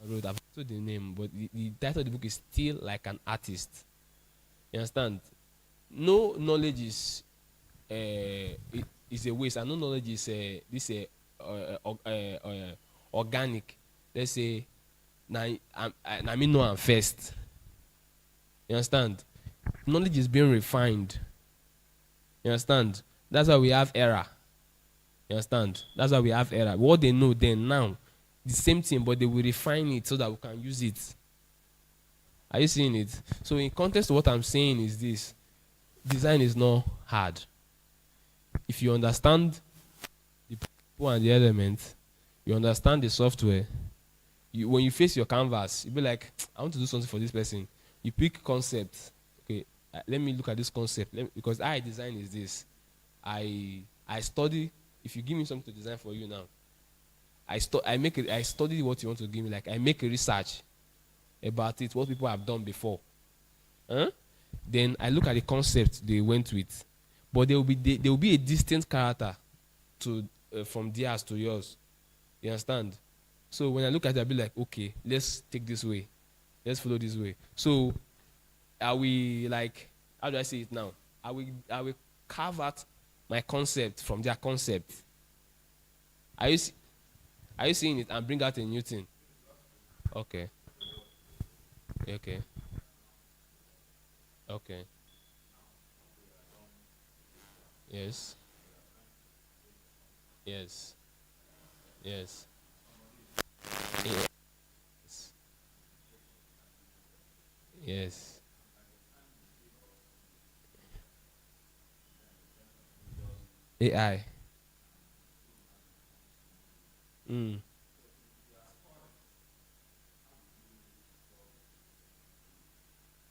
I wrote, I've told the name, but the title of the book is Still Like an Artist. You understand? No knowledge is a waste, and no knowledge is organic. Let's say na me know am first. You understand? Knowledge is being refined. You understand? That's why we have error. You understand? That's why we have error. What they know then now, the same thing, but they will refine it so that we can use it. Are you seeing it? So in context to what I'm saying is this: design is not hard. If you understand the people and the elements, you understand the software. When you face your canvas, you be like, I want to do something for this person. You pick concept. Okay, let me look at this concept. Because I design is this. I study. If you give me something to design for you now, I study what you want to give me. Like I make a research about it, what people have done before. Huh? Then I look at the concept they went with. But there will be a distinct character to from theirs to yours. You understand? So when I look at it, I'll be like, okay, let's take this way. Let's follow this way. So are we like, how do I say it now? I will carve out my concept from their concept. Are you seeing it and bring out a new thing? Okay. Okay. Okay. Yes. Yes. Yes. Yes. Yes. AI. Mm.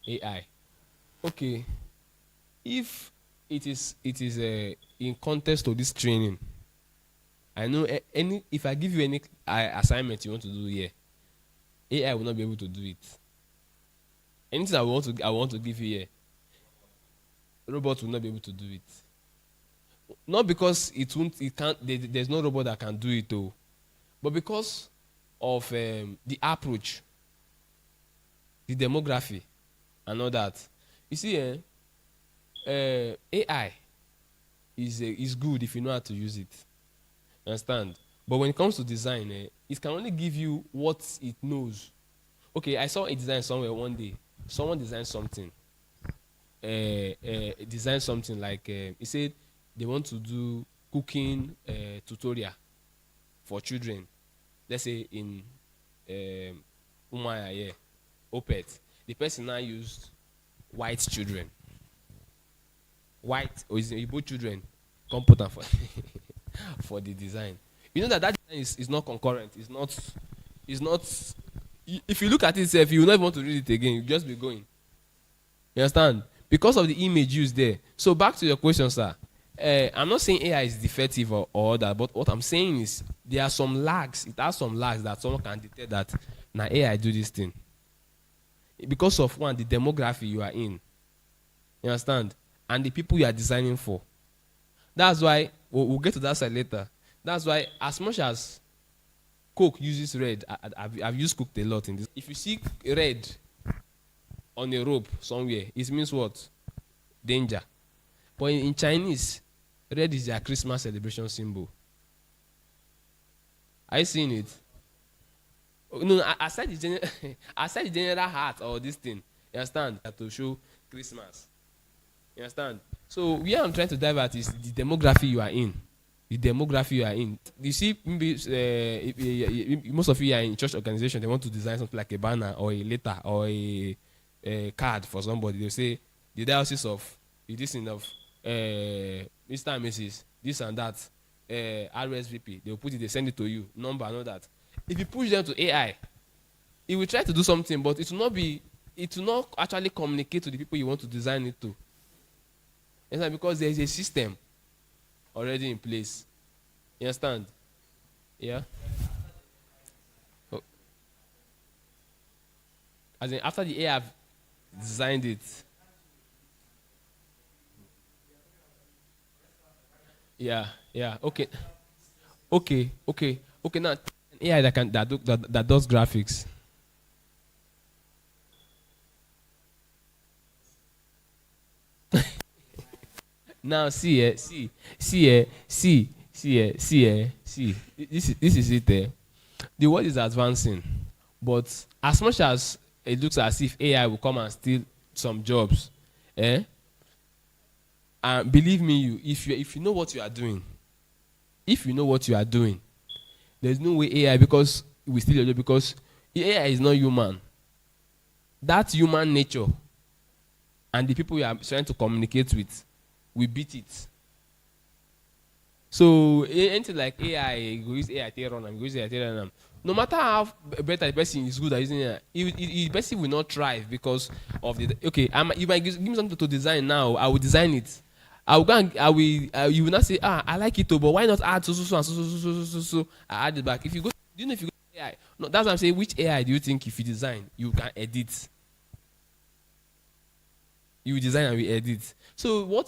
AI. Okay. If it is in context to this training, I know any if I give you any assignment you want to do here, AI will not be able to do it. Anything I want to give you here, robot will not be able to do it. Not because it can't. There's no robot that can do it though, but because of the approach, the demography, and all that. You see, AI is good if you know how to use it. Understand? But when it comes to design, it can only give you what it knows. Okay, I saw a design somewhere one day. Someone designed something. Designed something like he said they want to do cooking tutorial for children. Let's say in Umaya, yeah, Opet. The person now used white children. White or is Igbo children. Come put them for for the design. You know that design is not concurrent. It's not. If you look at it itself, you will not want to read it again. You just be going. You understand? Because of the image used there. So back to your question, sir. I'm not saying AI is defective or that, but what I'm saying is there are some lags. It has some lags that someone can detect that now AI do this thing. Because of one, the demography you are in. You understand? And the people you are designing for. That's why we'll get to that side later. That's why as much as Coke uses red, I've used Coke a lot in this. If you see red on a rope somewhere, it means what? Danger. But in Chinese, red is their Christmas celebration symbol. Are you seeing it? No, I said I said the general heart or this thing. You understand? To show Christmas. You understand? So where I'm trying to dive at is the demography you are in. The demography you are in. You see, maybe, most of you are in church organization. They want to design something like a banner or a letter or a card for somebody. They say the diocese of this thing of Mr. and Mrs. this and that RSVP. They will put it. They send it to you. Number and all that. If you push them to AI, it will try to do something, but it will not be. It will not actually communicate to the people you want to design it to. It's like because there is a system already in place. You understand? Yeah. Oh. As in, after the AI have designed it. Yeah, yeah. Okay, okay. Now, AI that does graphics. Now, see. This is it. The world is advancing, but as much as it looks as if AI will come and steal some jobs, eh? And believe me, if you know what you are doing, if you know what you are doing, there's no way AI because we steal your job because AI is not human. That human nature and the people you are trying to communicate with, we beat it. So anything like AI, you go use AI to run them, you go use AI to run them. No matter how better the person is good at using it, the person will not thrive because of the okay. If I give me something to design now, I will design it. I will go and you will not say I like it too, but why not add so and so I add it back. If you go, do you know if you go to AI? No, that's what I'm saying. Which AI do you think if you design you can edit? You design and we edit. So what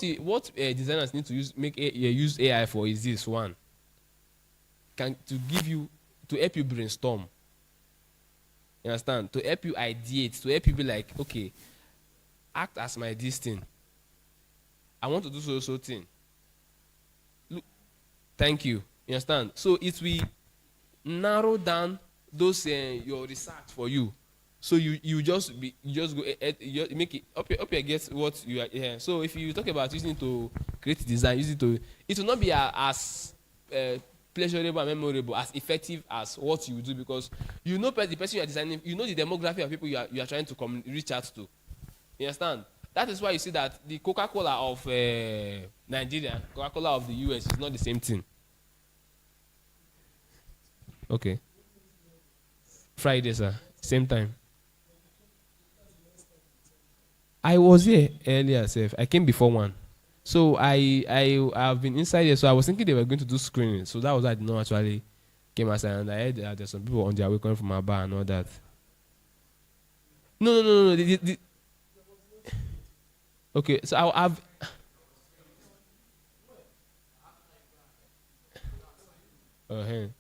designers need to use AI for is this one can to give you to help you brainstorm. You understand? To help you ideate, to help you be like, okay, act as my this thing. I want to do so thing. Look, thank you. You understand? So it will narrow down those your research for you. So you just go you make it up here get what you are here. So if you talk about using it to create design, it will not be as pleasurable and memorable, as effective as what you do because you know the person you are designing, you know the demographic of people you are trying to reach out to. You understand? That is why you see that the Coca-Cola of Nigeria, Coca-Cola of the US is not the same thing. Okay. Friday, sir. Same time. I was here earlier, sir. I came before one. So I have been inside here. So I was thinking they were going to do screening. So that was why I did not actually came outside. And I heard that there's some people on their way coming from Abia and all that. No. Okay, so I've.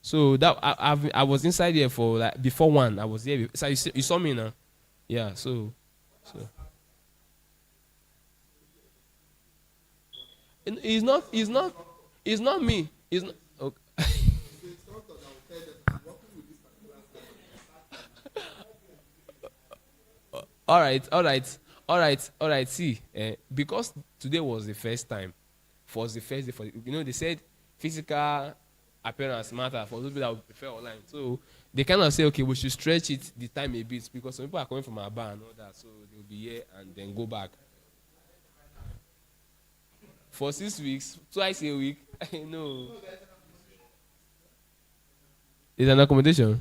So that I was inside here for like before one. I was here. So you saw me now. Yeah. So it's not. It's not me. It's not. Okay. All right. See, because today was the first time, was the first day for they said physical appearance matter for those people that would prefer online. So they kind of say, okay, we should stretch it the time a bit because some people are coming from our bar and all that, so they'll be here and then go back for 6 weeks, twice a week. No, it's an accommodation.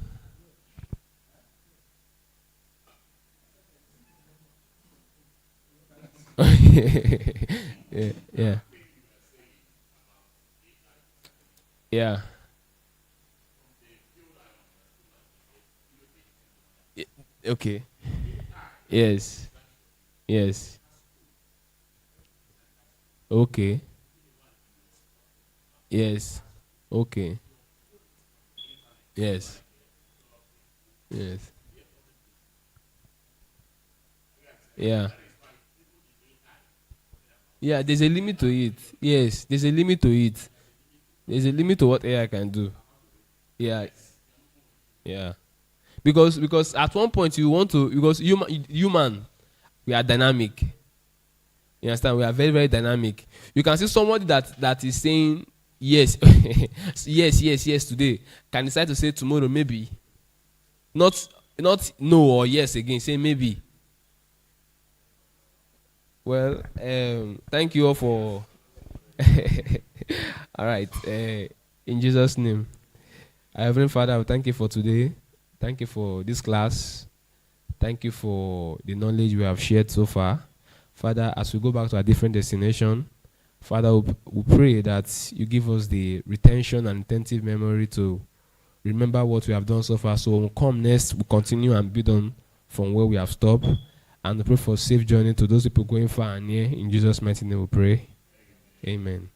Yeah, yeah, yeah. Okay. Yes. Yes. Okay. Yes. Okay. Yes. Yes. Yeah. Yeah, there's a limit to it. Yes, there's a limit to it. There's a limit to what AI can do. Yeah. Yeah. Because at one point you want to because human we are dynamic. You understand? We are very, very dynamic. You can see somebody that is saying yes, yes today can decide to say tomorrow maybe. Not no or yes again. Say maybe. Well, thank you all for. All right. In Jesus' name, Heavenly Father, I thank you for today. Thank you for this class. Thank you for the knowledge we have shared so far. Father, as we go back to a different destination, Father, we pray that you give us the retention and attentive memory to remember what we have done so far. So when we come next, we continue and build on from where we have stopped. And we pray for safe journey to those people going far and near. In Jesus' mighty name we pray. Amen.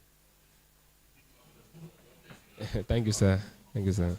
Thank you, sir. Thank you, sir.